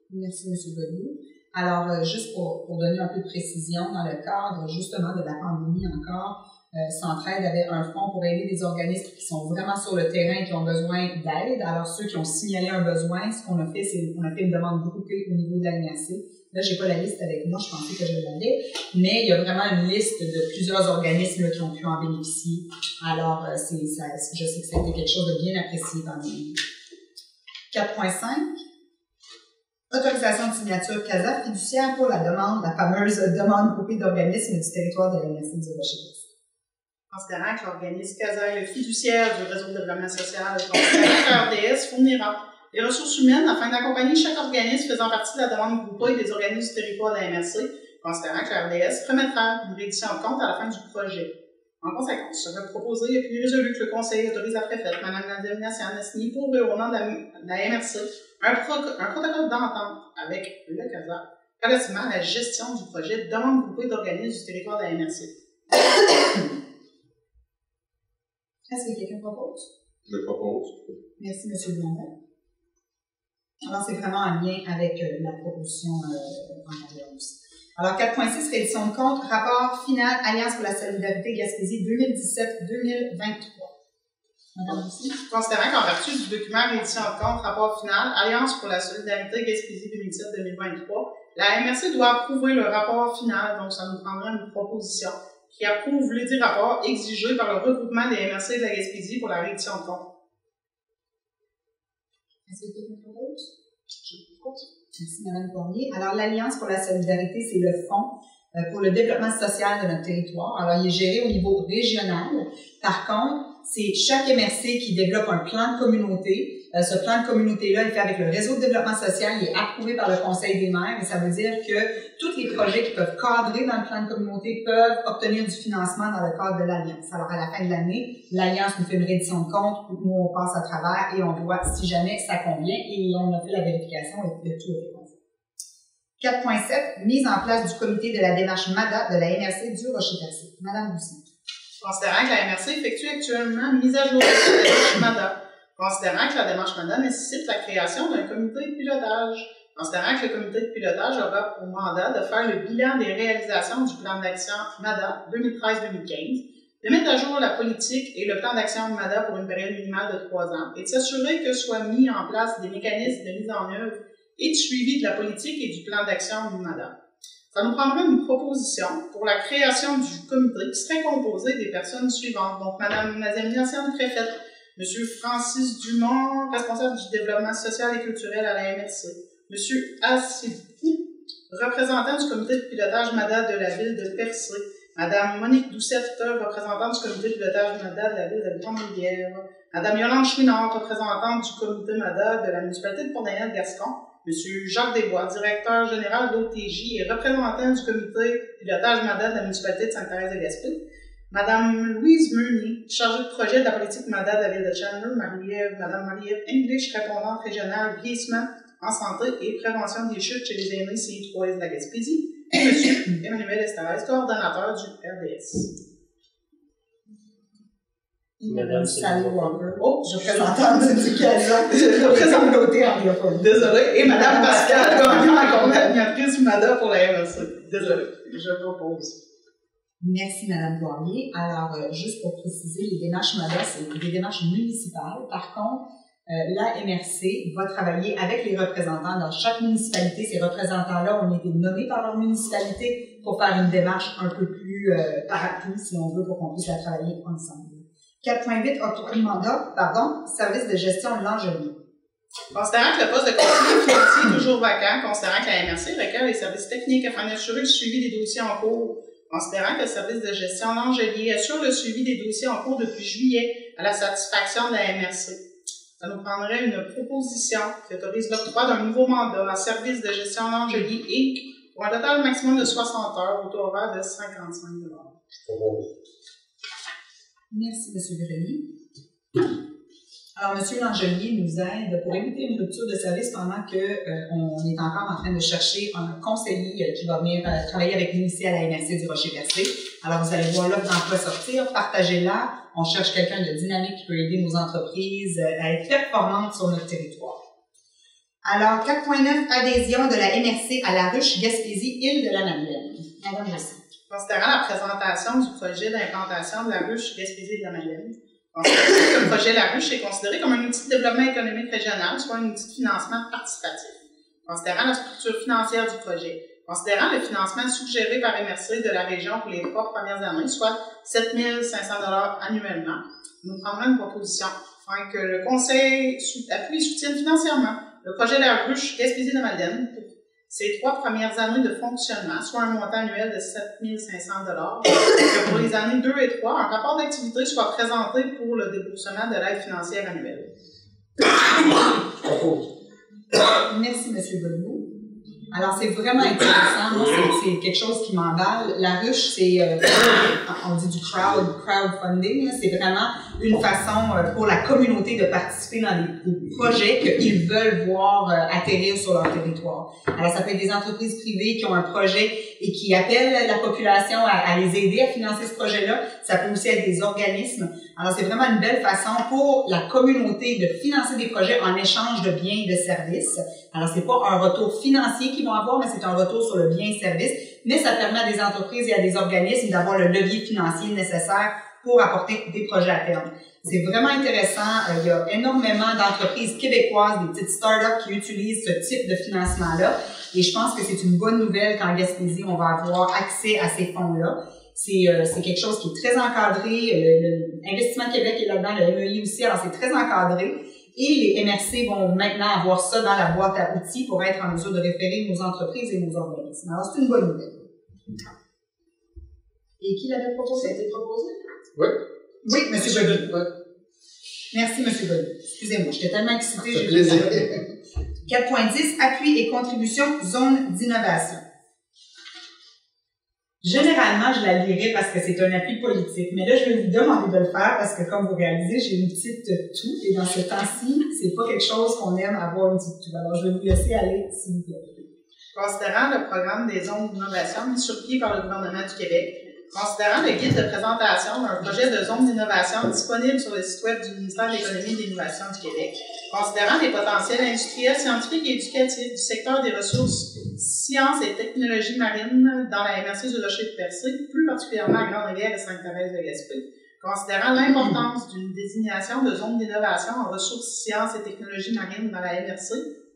Speaker 1: Merci, M. Godbout. Alors, juste pour donner un peu de précision, dans le cadre justement de la pandémie encore, Centraide avait un fonds pour aider des organismes qui sont vraiment sur le terrain et qui ont besoin d'aide. Alors, ceux qui ont signalé un besoin, ce qu'on a fait, c'est qu'on a fait une demande groupée au niveau de la MRC. Là, j'ai pas la liste avec moi, je pensais que je l'avais, mais il y a vraiment une liste de plusieurs organismes là, qui ont pu en bénéficier. Alors, je sais que ça a été quelque chose de bien apprécié par nous. 4.5. Autorisation de signature CASA fiduciaire pour la fameuse demande groupée d'organismes du territoire de la MRC du Rocher-Percé.
Speaker 3: Considérant que l'organisme CASA est le fiduciaire du réseau de développement social, considérant que l'RDS fournira les ressources humaines afin d'accompagner chaque organisme faisant partie de la demande groupée des organismes du territoire de la MRC, considérant que l'RDS remettra une reddition de compte à la fin du projet. En conséquence, je vais proposer et puis résolu que le Conseil autorise la préfète, Mme Nadine Nassian, à signer pour et au nom de la MRC un protocole d'entente avec le CASA relativement à la gestion du projet de demande groupée d'organismes du territoire de la MRC.
Speaker 1: Est-ce que quelqu'un propose?
Speaker 2: Je propose.
Speaker 1: Merci, M. Blondin. Alors, c'est vraiment en lien avec la proposition en arrière aussi. Alors, 4.6, reddition de compte, rapport final, Alliance pour la solidarité Gaspésie 2017-2023. Madame Lucie.
Speaker 3: Considérant qu'en vertu du document reddition de compte, rapport final, Alliance pour la solidarité Gaspésie 2017-2023, la MRC doit approuver le rapport final, donc ça nous prendra une proposition qui approuve les 10 rapports exigés par le regroupement des MRC de la Gaspésie pour la reddition de compte.
Speaker 1: Est-ce que quelqu'un propose? Merci, Mme Cormier. Alors, l'Alliance pour la solidarité, c'est le fonds pour le développement social de notre territoire. Alors, il est géré au niveau régional. Par contre, c'est chaque MRC qui développe un plan de communauté. Ce plan de communauté-là est fait avec le réseau de développement social. Il est approuvé par le Conseil des maires. Et ça veut dire que tous les projets qui peuvent cadrer dans le plan de communauté peuvent obtenir du financement dans le cadre de l'Alliance. Alors, à la fin de l'année, l'Alliance nous fait une reddition de compte où on passe à travers et on voit si jamais ça convient. Et on a fait la vérification et tout est convient. 4.7, mise en place du comité de la démarche MADA de la MRC du Rocher-Percé. Madame Boussy.
Speaker 3: Considérant que la MRC effectue actuellement une mise à jour de la démarche MADA, considérant que la démarche MADA nécessite la création d'un comité de pilotage, considérant que le comité de pilotage aura pour mandat de faire le bilan des réalisations du plan d'action MADA 2013-2015, de mettre à jour la politique et le plan d'action MADA pour une période minimale de 3 ans et de s'assurer que soient mis en place des mécanismes de mise en œuvre et de suivi de la politique et du plan d'action MADA. Ça nous prendra une proposition pour la création du comité qui serait composé des personnes suivantes. Donc, Mme Nadine Nassian, préfète, M. Francis Dumont, responsable du développement social et culturel à la MRC, M. Assibou, représentant du comité de pilotage MADA de la ville de Percé, Mme Monique Doucette, représentante du comité de pilotage MADA de la ville de Trois-Rivières, Mme Yolande Chouinard, représentante du comité MADA de la municipalité de Port-Daniel-Gascon, M. Jacques Desbois, directeur général de l'OTJ et représentant du comité de pilotage MADA de la municipalité de Sainte-Thérèse-de-Gaspé, Mme Louise Meunier, chargée de projet de la politique MADA de la ville de Chandler, Mme Marie-Ève English, répondante régionale vieillissement en santé et prévention des chutes chez les aînés CI3S de la Gaspésie, et M. Emmanuel Estarès, coordonnateur du RDS.
Speaker 1: Madame Sally Walker.
Speaker 3: Oh,
Speaker 1: représentante du CASA. Je représente l'OT anglophone.
Speaker 3: Désolée. Et Mme Pascal Gagnon, accompagnatrice MADA pour la MRC. Désolée. Je propose.
Speaker 1: Merci, Mme Poirier. Alors, juste pour préciser, les démarches MADA, c'est des démarches municipales. Par contre, la MRC va travailler avec les représentants dans chaque municipalité. Ces représentants-là ont été nommés par leur municipalité pour faire une démarche un peu plus parapluie, si on veut, pour qu'on puisse la travailler ensemble. 4.8, octroi de mandat, service de gestion de l'Angelier.
Speaker 3: Considérant que le poste de conseiller financier est toujours vacant, considérant que la MRC requiert les services techniques afin d'assurer le suivi des dossiers en cours, considérant que le service de gestion L'Angelier assure le suivi des dossiers en cours depuis juillet à la satisfaction de la MRC. Ça nous prendrait une proposition qui autorise l'octroi d'un nouveau mandat à service de gestion L'Angelier Inc. pour un total maximum de 60 heures au taux horaire de 55 $.
Speaker 1: Merci, M. Grenier. Alors, M. L'Angelier nous aide pour éviter une rupture de service pendant qu'on est encore en train de chercher un conseiller qui va venir travailler avec nous ici à la MRC du Rocher-Percé. Alors, vous allez voir l'offre d'emploi sortir, partagez-la. On cherche quelqu'un de dynamique qui peut aider nos entreprises à être performantes sur notre territoire. Alors, 4.9, adhésion de la MRC à la ruche Gaspésie, île de la Madeleine. Madame Rossi.
Speaker 3: Considérant la présentation du projet d'implantation de la ruche Gaspésie de la Madeleine, considérant que le projet La Ruche est considéré comme un outil de développement économique régional, soit un outil de financement participatif. Considérant la structure financière du projet, considérant le financement suggéré par MRC de la région pour les 3 premières années, soit 7 500 $ annuellement, nous prendrons une proposition afin que le Conseil appuie et soutienne financièrement le projet de la ruche Gaspésie de la Madeleine pour ces 3 premières années de fonctionnement, soit un montant annuel de 7 500 $, que pour les années 2 et 3, un rapport d'activité soit présenté pour le déboursement de l'aide financière annuelle.
Speaker 1: Merci, M. Godbout. Alors, c'est vraiment intéressant. Moi, c'est quelque chose qui m'emballe. La ruche, c'est, on dit du crowdfunding. C'est vraiment une façon pour la communauté de participer dans des projets qu'ils veulent voir atterrir sur leur territoire. Alors, ça peut être des entreprises privées qui ont un projet et qui appellent la population à les aider à financer ce projet-là. Ça peut aussi être des organismes. Alors, c'est vraiment une belle façon pour la communauté de financer des projets en échange de biens et de services. Alors, c'est pas un retour financier qu'ils vont avoir, mais c'est un retour sur le bien et service. Mais ça permet à des entreprises et à des organismes d'avoir le levier financier nécessaire pour apporter des projets à terme. C'est vraiment intéressant. Il y a énormément d'entreprises québécoises, des petites startups qui utilisent ce type de financement-là. Et je pense que c'est une bonne nouvelle qu'en Gaspésie, on va avoir accès à ces fonds-là. C'est quelque chose qui est très encadré. Investissement Québec est là-dedans, le MEI aussi, alors c'est très encadré. Et les MRC vont maintenant avoir ça dans la boîte à outils pour être en mesure de référer nos entreprises et nos organismes. Alors, c'est une bonne nouvelle. Et qui l'avait proposé? Ça a été proposé?
Speaker 2: Oui.
Speaker 1: Oui, M. Godbout. Ouais. Merci, M. Godbout. Excusez-moi, j'étais tellement excitée.
Speaker 2: C'est plaisir.
Speaker 1: 4.10, appui et contribution, zone d'innovation. Généralement, je la lirai parce que c'est un appui politique, mais là, je vais vous demander de le faire parce que, comme vous réalisez, j'ai une petite toux et dans ce temps-ci, c'est pas quelque chose qu'on aime avoir une petite toux. Alors, je vais vous laisser aller, s'il vous plaît.
Speaker 3: Considérant le programme des zones d'innovation mis sur pied par le gouvernement du Québec, considérant le guide de présentation d'un projet de zone d'innovation disponible sur le site web du ministère de l'Économie et de l'Innovation du Québec, considérant les potentiels industriels, scientifiques et éducatifs du secteur des ressources, sciences et technologies marines dans la MRC du Rocher-Percé, plus particulièrement à Grande-Rivière et Sainte-Thérèse-de-Gaspé, considérant l'importance d'une désignation de zone d'innovation en ressources, sciences et technologies marines dans la MRC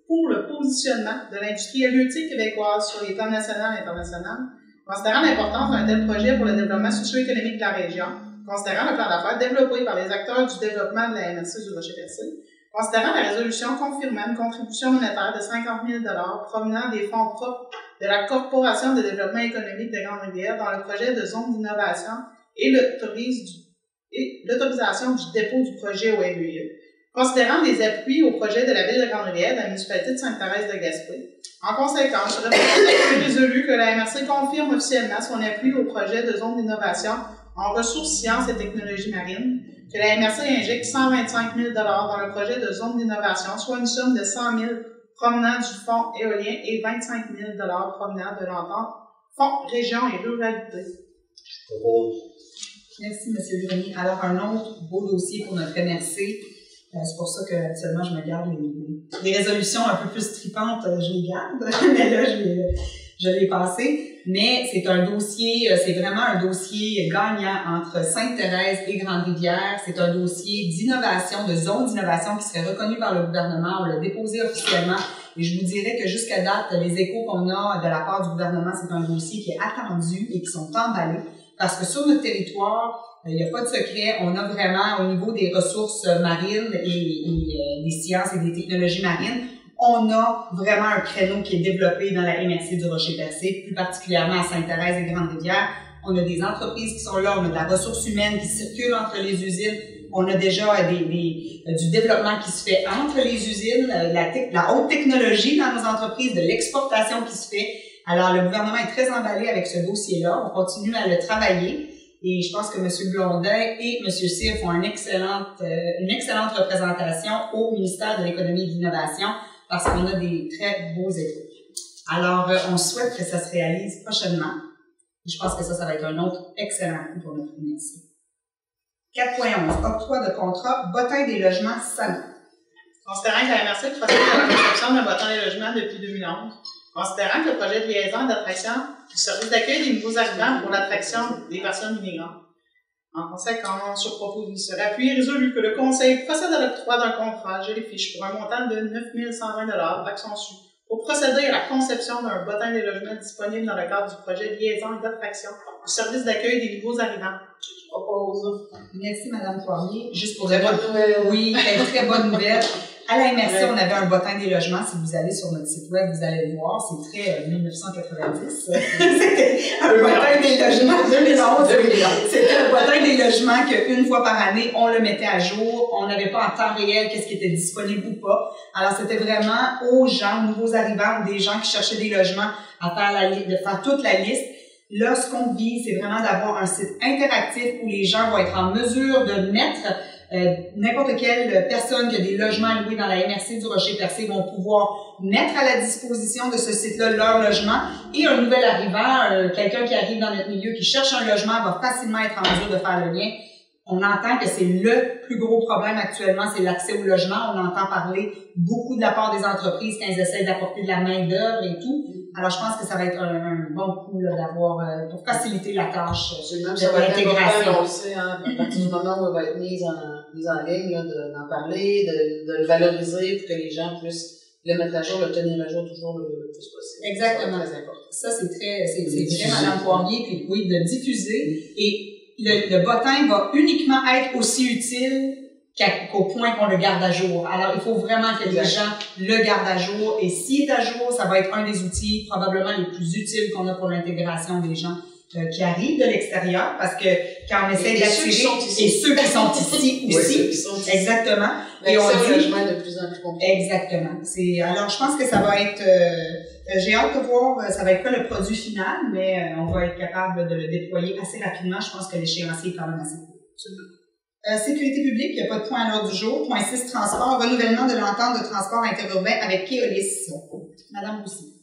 Speaker 3: pour le positionnement de l'industrie halieutique québécoise sur les plans national et international, considérant l'importance d'un tel projet pour le développement socio-économique de la région, considérant le plan d'affaires développé par les acteurs du développement de la MRC du Rocher-Percé, considérant la résolution confirmant une contribution monétaire de 50 000 $ provenant des fonds propres de la Corporation de développement économique de Grande-Rivière dans le projet de zone d'innovation et l'autorisation du dépôt du projet au MEI, considérant les appuis au projet de la Ville de Grande-Rivière de la municipalité de Sainte-Thérèse-de-Gaspé. En conséquence, il est résolu que la MRC confirme officiellement son appui au projet de zone d'innovation en ressources, sciences et technologies marines, que la MRC injecte 125 000 $ dans le projet de zone d'innovation, soit une somme de 100 000 provenant du fonds éolien et 25 000 $ provenant de l'entente fonds région et ruralité.
Speaker 1: Merci, M. Grenier. Alors, un autre beau dossier pour notre MRC. C'est pour ça que, actuellement, je me garde les résolutions un peu plus tripantes, je les garde, mais là, je l'ai passé. Mais c'est un dossier, c'est vraiment un dossier gagnant entre Sainte-Thérèse et Grande-Rivière. C'est un dossier d'innovation, de zone d'innovation qui serait reconnu par le gouvernement. On l'a déposé officiellement. Et je vous dirais que jusqu'à date, les échos qu'on a de la part du gouvernement, c'est un dossier qui est attendu et qui sont emballés. Parce que sur notre territoire, il n'y a pas de secret, on a vraiment, au niveau des ressources marines et des sciences et des technologies marines, on a vraiment un créneau qui est développé dans la MRC du Rocher-Percé, plus particulièrement à Sainte-Thérèse et Grande-Rivière. On a des entreprises qui sont là, on a de la ressource humaine qui circule entre les usines, on a déjà du développement qui se fait entre les usines, la haute technologie dans nos entreprises, de l'exportation qui se fait. Alors, le gouvernement est très emballé avec ce dossier-là. On continue à le travailler. Et je pense que M. Blondin et M. Cyr font une excellente représentation au ministère de l'Économie et de l'Innovation parce qu'on a des très beaux échos. Alors, on souhaite que ça se réalise prochainement. Et je pense que ça va être un autre excellent coup pour notre ministère. 4.11. Octroi de contrat bottin des logements salon.
Speaker 3: Considérant que la MRC procède à la réception d'un bottin des logements depuis 2011, Considérant que le projet de liaison d'attraction du service d'accueil des nouveaux arrivants pour l'attraction des personnes immigrantes. En conséquence, sur proposition, il serait appuyé et résolu que le Conseil procède à l'octroi d'un contrat, je les fiche, pour un montant de 9 120 $ d'action su, pour procéder à la conception d'un bottin des logements disponibles dans le cadre du projet de liaison et d'attraction du service d'accueil des nouveaux arrivants. Je propose.
Speaker 1: Merci, Mme Poirier. Juste pour
Speaker 5: Très bonne nouvelle.
Speaker 1: Oui, une très bonne nouvelle. À la MRC, on avait un bottin des logements. Si vous allez sur notre site web, vous allez le voir. C'est très 1990. C'était un bottin des logements. 2011. C'était un bottin des logements qu'une fois par année, on le mettait à jour. On n'avait pas en temps réel qu'est-ce qui était disponible ou pas. Alors, c'était vraiment aux gens, nouveaux arrivants ou des gens qui cherchaient des logements à faire de faire toute la liste. Là, ce qu'on vise, c'est vraiment d'avoir un site interactif où les gens vont être en mesure de mettre n'importe quelle personne qui a des logements loués dans la MRC du Rocher-Percé vont pouvoir mettre à la disposition de ce site-là leur logement, et un nouvel arrivant, quelqu'un qui arrive dans notre milieu, qui cherche un logement, va facilement être en mesure de faire le lien. On entend que c'est le plus gros problème actuellement, c'est l'accès au logement. On entend parler beaucoup de la part des entreprises quand elles essaient d'apporter de la main-d'œuvre et tout. Alors, je pense que ça va être un bon coup là, d'avoir, pour faciliter la tâche de l'intégration.
Speaker 5: On le sait, hein, à partir du moment où elle va être mise en ligne, d'en parler, de le valoriser pour que les gens puissent le mettre à jour, le tenir à jour toujours le plus possible.
Speaker 1: Exactement.
Speaker 5: C'est très important.
Speaker 1: Ça, c'est vrai, Mme Poirier, puis oui, de diffuser. Et le bottin va uniquement être aussi utile qu'au point qu'on le garde à jour. Alors, il faut vraiment que les gens le gardent à jour. Et s'il est à jour, ça va être un des outils probablement les plus utiles qu'on a pour l'intégration des gens qui arrivent de l'extérieur, parce que quand on essaie d'attirer, et ceux qui sont ici aussi, exactement.
Speaker 5: Et on dit, logement est de plus en plus compliqué.
Speaker 1: Exactement. Alors, je pense que ça va être, j'ai hâte de voir, ça va être quoi le produit final, mais on va être capable de le déployer assez rapidement. Je pense que l'échéancier est quand même assez court. Sécurité publique, il n'y a pas de point à l'ordre du jour. Point 6, transport, renouvellement de l'entente de transport interurbain avec Keolis. Madame Roussy.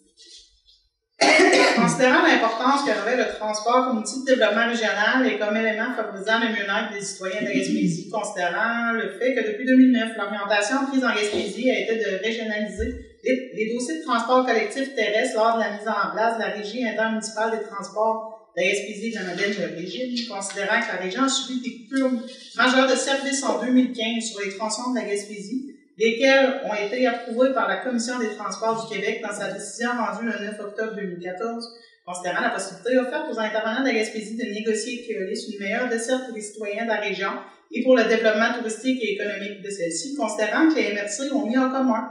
Speaker 3: Considérant l'importance que revêt le transport comme outil de développement régional et comme élément favorisant le mieux-être des citoyens de Gaspésie, considérant le fait que depuis 2009, l'orientation prise en Gaspésie a été de régionaliser les dossiers de transport collectif terrestre lors de la mise en place de la Régie intermunicipale des transports de Gaspésie de la Madeleine Régime, considérant que la région a subi des coupures majeures de services en 2015 sur les tronçons de la Gaspésie, lesquels ont été approuvés par la Commission des transports du Québec dans sa décision rendue le 9 octobre 2014, considérant la possibilité offerte aux intervenants de la Gaspésie de négocier avec Keolis une meilleure desserte pour les citoyens de la région et pour le développement touristique et économique de celle-ci, considérant que les MRC ont mis en commun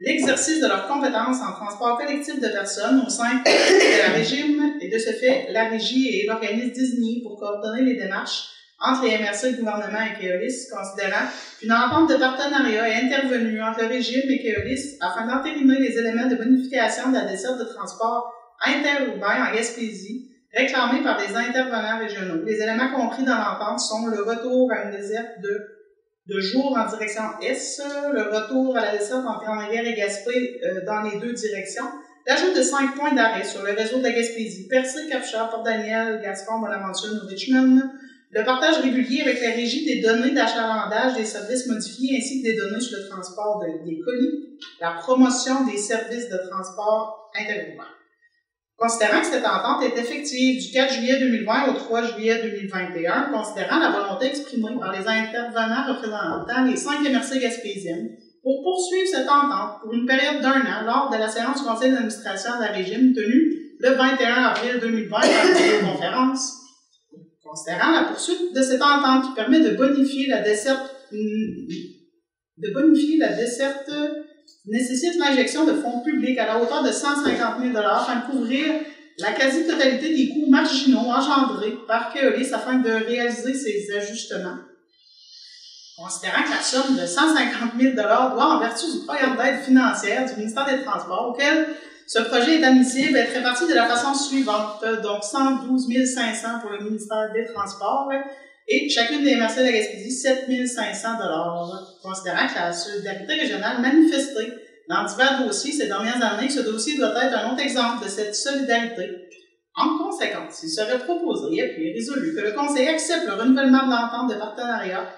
Speaker 3: l'exercice de leurs compétences en transport collectif de personnes au sein de la Régime, et de ce fait, la Régie est l'organisme désigné pour coordonner les démarches entre les MRC, le gouvernement et Keolis, considérant qu'une entente de partenariat est intervenue entre le Régime et Keolis afin d'entériner les éléments de bonification de la desserte de transport interurbain en Gaspésie, réclamés par les intervenants régionaux. Les éléments compris dans l'entente sont le retour à une desserte de jour en direction Est, le retour à la desserte entre Grande-Rivière et Gaspé dans les deux directions, l'ajout de 5 points d'arrêt sur le réseau de la Gaspésie, Percé, Capcha, Port-Daniel, Gascon, Bonaventure, Richmond, le partage régulier avec la Régie des données d'achalandage des services modifiés ainsi que des données sur le transport des colis, la promotion des services de transport interurbain. Considérant que cette entente est effective du 4 juillet 2020 au 3 juillet 2021, considérant la volonté exprimée par les intervenants représentant les 5 MRC gaspésiennes pour poursuivre cette entente pour une période d'1 an lors de la séance du Conseil d'administration de la Régime tenue le 21 avril 2020 par la vidéoconférence, considérant la poursuite de cette entente qui permet de bonifier la desserte nécessite l'injection de fonds publics à la hauteur de 150 000 $ afin de couvrir la quasi-totalité des coûts marginaux engendrés par Keolis afin de réaliser ces ajustements. Considérant que la somme de 150 000 $ doit, en vertu du programme d'aide financière du ministère des Transports, auquel ce projet est admissible, être réparti de la façon suivante, donc 112 500 pour le ministère des Transports, et chacune des MRC de la Gaspésie, 7 500 $. Considérant que la solidarité régionale manifestée dans divers dossiers ces dernières années, ce dossier doit être un autre exemple de cette solidarité. En conséquence, il serait proposé et puis résolu que le Conseil accepte le renouvellement de l'entente de partenariat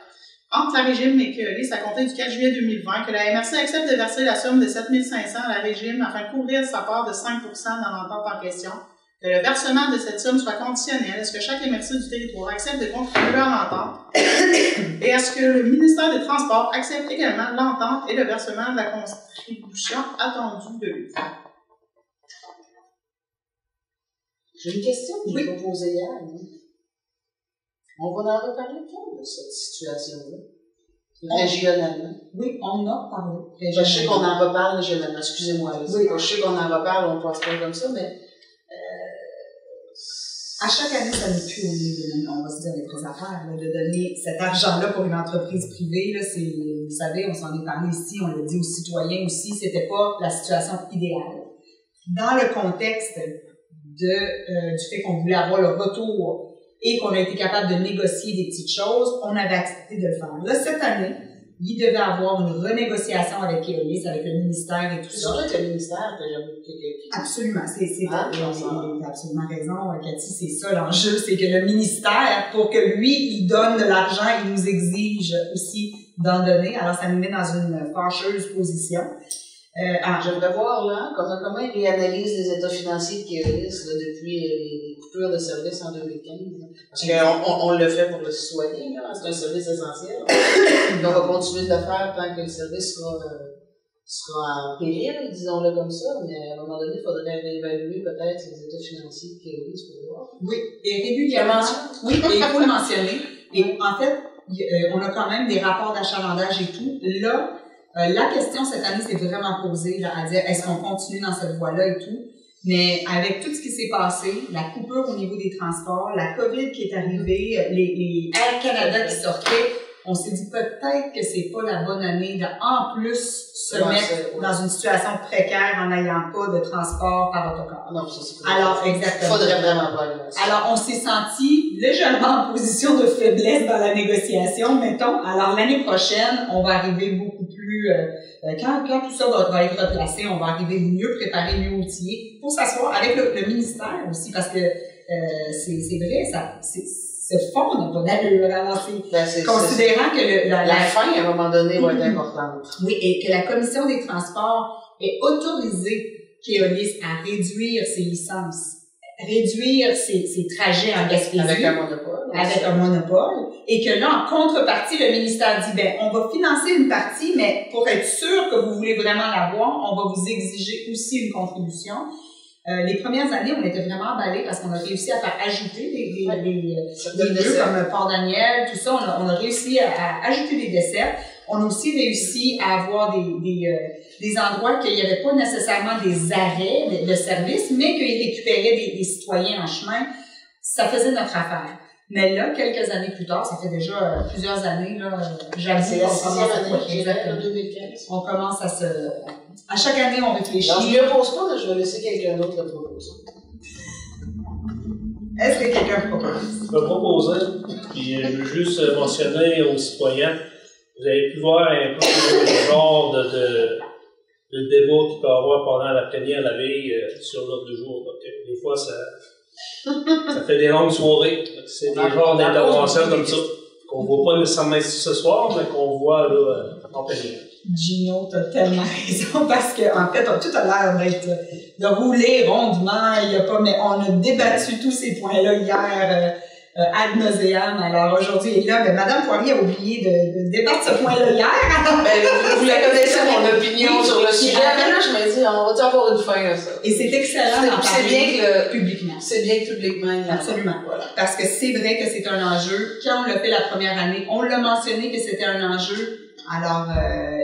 Speaker 3: entre la Régime et Keolis à compter du 4 juillet 2020 que la MRC accepte de verser la somme de 7 500 à la Régime afin de couvrir sa part de 5 dans l'entente en question, que le versement de cette somme soit conditionnel à ce que chaque MRC du territoire accepte de contribuer à l'entente et à ce que le ministère des Transports accepte également l'entente et le versement de la contribution attendue de lui.
Speaker 5: J'ai une question que j'ai posée hier. On va en reparler quand de cette situation-là? Régionalement.
Speaker 1: Oui, on en a parlé.
Speaker 5: Je sais qu'on en reparle régionalement, excusez-moi. Oui. Je sais qu'on en reparle, on ne passe pas comme ça, mais
Speaker 1: à chaque année, ça n'est plus au niveau, on va se dire les vraies affaires, là, de donner cet argent-là pour une entreprise privée. Là, c'est, vous savez, on s'en est parlé ici, on l'a dit aux citoyens aussi, c'était pas la situation idéale. Dans le contexte du fait qu'on voulait avoir le retour et qu'on a été capable de négocier des petites choses, on avait accepté de le faire. Là, cette année, il devait avoir une renégociation avec Keolis, avec le ministère et tout ça.
Speaker 5: C'est vrai que le ministère,
Speaker 1: absolument, t'as absolument raison, Cathy, c'est ça l'enjeu, c'est que le ministère, pour que lui, il donne de l'argent, il nous exige aussi d'en donner. Alors, ça nous met dans une fâcheuse position.
Speaker 5: J'aimerais voir là comment il réanalyse les états financiers de Keolis depuis les coupures de services en 2015. Parce qu'on le fait pour le citoyen, là, c'est un service essentiel. On va continuer de le faire tant que le service sera en péril, disons-le comme ça, mais à un moment donné, il faudrait réévaluer peut-être les états financiers de Keolis pour voir.
Speaker 1: Oui, et régulièrement, oui, et il faut le mentionner. Et en fait, on a quand même des rapports d'achalandage et tout. Là, la question cette année s'est vraiment posée là, à dire est-ce qu'on continue dans cette voie-là et tout. Mais avec tout ce qui s'est passé, la coupure au niveau des transports, la COVID qui est arrivée, les Air Canada qui sortaient, on s'est dit peut-être que c'est pas la bonne année de en plus se mettre dans une situation précaire en n'ayant pas de transport par autocar.
Speaker 5: Non,
Speaker 1: alors, exactement.
Speaker 5: Faudrait vraiment pas aller là.
Speaker 1: Alors, on s'est senti légèrement en position de faiblesse dans la négociation, mettons. Alors, l'année prochaine, on va arriver beaucoup plus, quand tout ça va être replacé, on va arriver mieux préparé, mieux outillé pour s'asseoir avec le ministère aussi, parce que, c'est vrai, ce fonds n'a pas d'allure. Alors, considérant que
Speaker 5: la fin, à un moment donné, va être importante.
Speaker 1: Oui, et que la Commission des transports ait autorisé Keolis à réduire ses licences, réduire ses trajets en Gaspésie.
Speaker 5: Avec un monopole.
Speaker 1: Avec un monopole. Et que là, en contrepartie, le ministère dit, on va financer une partie, mais pour être sûr que vous voulez vraiment l'avoir, on va vous exiger aussi une contribution. Les premières années, on était vraiment emballés parce qu'on a réussi à faire ajouter des lieux comme Port-Daniel, tout ça. On a réussi à ajouter des desserts. On a aussi réussi à avoir des endroits qu'il n'y avait pas nécessairement des arrêts de service, mais qu'ils récupéraient des citoyens en chemin. Ça faisait notre affaire. Mais là, quelques années plus tard, ça fait déjà plusieurs années, là, j'avoue qu'on commence à
Speaker 5: 2015.
Speaker 1: On commence à chaque année, on réfléchit.
Speaker 5: Alors, je ne m'oppose pas, là, je vais laisser quelqu'un d'autre le proposer.
Speaker 1: Est-ce que quelqu'un propose?
Speaker 4: Je vais proposer, puis je veux juste mentionner aux citoyens, vous avez pu voir un peu le genre de débat qu'il peut y avoir pendant la plénière la veille sur l'ordre du jour. Donc, des fois, ça fait des longues soirées. C'est des genres d'interventions comme ça, qu'on ne voit pas nécessairement ici ce soir, mais qu'on voit là, en plénière.
Speaker 1: Gino, t'as tellement raison, parce que, en fait, tout a l'air de rouler rondement, mais on a débattu tous ces points-là hier, ad nauseam. Alors, aujourd'hui, et là, Madame Poirier a oublié de débattre ce point-là hier.
Speaker 5: Vous la connaissez, mon opinion sur le sujet. Mais là, je me dis, on va-tu avoir une fin à ça?
Speaker 1: Et c'est excellent d'en parler publiquement.
Speaker 5: C'est bien que publiquement.
Speaker 1: Absolument. Voilà. Parce que c'est vrai que c'est un enjeu. Quand on l'a fait la première année, on l'a mentionné que c'était un enjeu. Alors,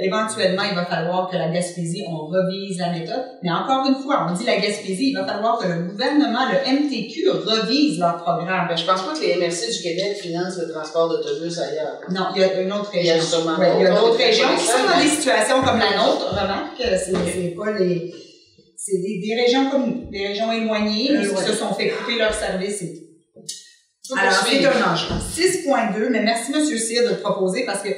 Speaker 1: éventuellement, il va falloir que la Gaspésie, on revise la méthode. Mais encore une fois, on dit la Gaspésie, il va falloir que le gouvernement, le MTQ, revise leur programme.
Speaker 5: Je pense pas que les MRC du Québec financent le transport d'autobus ailleurs.
Speaker 1: Non, il y a une autre région.
Speaker 5: Il y a sûrement
Speaker 1: il y a d'autres régions qui sont dans des situations comme la nôtre. Remarque, c'est pas c'est des régions comme nous, des régions éloignées, qui se sont fait couper leurs services et tout. Alors, c'est un enjeu. 6.2, mais merci, M. Cyr, de le proposer parce que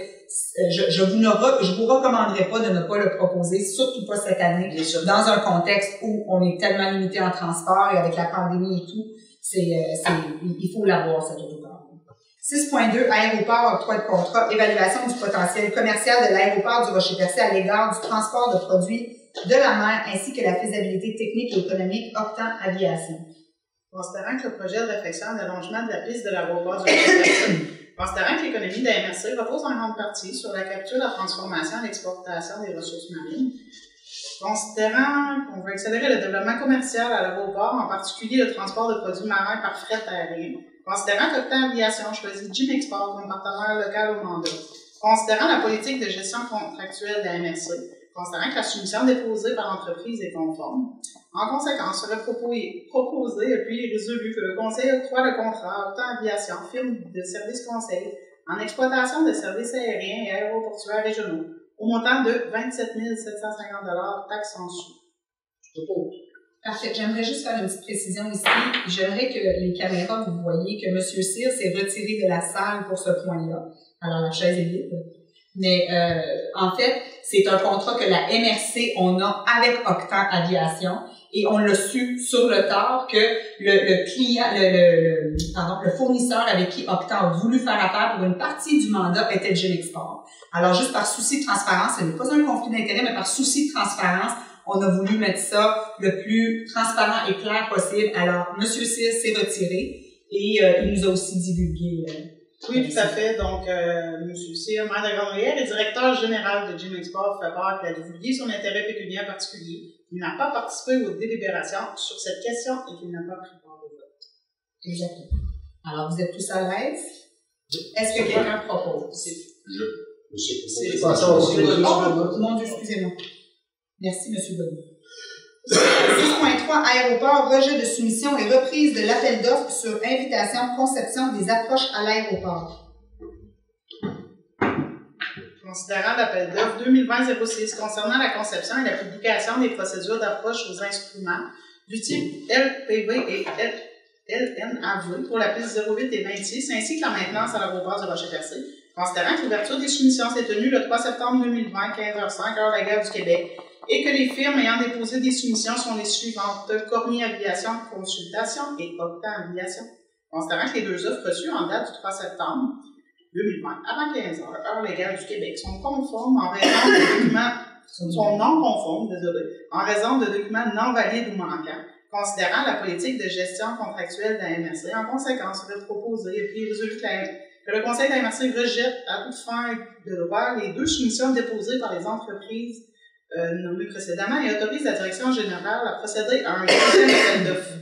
Speaker 1: je vous recommanderais pas de ne pas le proposer, surtout pas cette année, dans un contexte où on est tellement limité en transport et avec la pandémie et tout, il faut l'avoir, cet autocar. 6.2, aéroport, octroi de contrat, évaluation du potentiel commercial de l'aéroport du Rocher-Percé à l'égard du transport de produits de la mer ainsi que la faisabilité technique et économique Octan Aviation.
Speaker 3: Considérant que le projet de réflexion d'allongement de la piste de l'aéroport du Rocher-Percé, considérant que l'économie de la MRC repose en grande partie sur la capture, la transformation et l'exportation des ressources marines, considérant qu'on veut accélérer le développement commercial à l'aéroport, en particulier le transport de produits marins par fret aérien, considérant qu'Octan Aviation choisit Jim Export comme partenaire local au mandat, considérant la politique de gestion contractuelle de la MRC, considérant que la soumission déposée par l'entreprise est conforme. En conséquence, serait proposé et puis résolu que le Conseil octroie le contrat à Octan Aviation, firme de services conseil, en exploitation de services aériens et aéroportuaires régionaux, au montant de 27 750 taxes en dessous.
Speaker 1: Parfait. J'aimerais juste faire une petite précision ici. J'aimerais que les caméras, vous voyez que M. Cyr s'est retiré de la salle pour ce point-là. Alors, la chaise est vide. Mais en fait, c'est un contrat que la MRC, on a avec Octan Aviation et on l'a su sur le tard que le client, le fournisseur avec qui Octan a voulu faire affaire pour une partie du mandat était Jim Export. Alors, juste par souci de transparence, ce n'est pas un conflit d'intérêt, mais par souci de transparence, on a voulu mettre ça le plus transparent et clair possible. Alors, M. Cyr s'est retiré et il nous a aussi divulgué.
Speaker 3: Oui, tout à fait. Donc, M. Cyr, maire de Grande-Rivière et directeur général de Jim Export, fait part qu'il a divulgué son intérêt pécuniaire particulier. Il n'a pas participé aux délibérations sur cette question et qu'il n'a pas pris part au vote.
Speaker 1: Exactement. Alors, vous êtes tous à l'aise? Est-ce que quelqu'un propose? Oh, mon Dieu, excusez-moi. Merci, M. Bonny. 6.3, aéroport, rejet de soumission et reprise de l'appel d'offres sur invitation, conception des approches à l'aéroport.
Speaker 3: Considérant l'appel d'offres 2020-06 concernant la conception et la publication des procédures d'approche aux instruments du type LPV et LNAV pour la piste 08 et 26, ainsi que la maintenance à l'aéroport du Rocher-Percé, considérant que l'ouverture des soumissions s'est tenue le 3 septembre 2020, 15h05, heure légale du Québec, et que les firmes ayant déposé des soumissions sont les suivantes: Cormier Aviation Consultation et Octan Aviation. Considérant que les deux offres reçues en date du 3 septembre 2020, avant 15h, heure légale du Québec, sont conformes en raison de documents, sont non conformes, en raison de documents non valides ou manquants. Considérant la politique de gestion contractuelle de la MRC, en conséquence, serait proposé et puis résolu que le Conseil de la MRC rejette à toute fin de droit les deux soumissions déposées par les entreprises nommées précédemment et autorise la direction générale à procéder à un deuxième appel d'offres.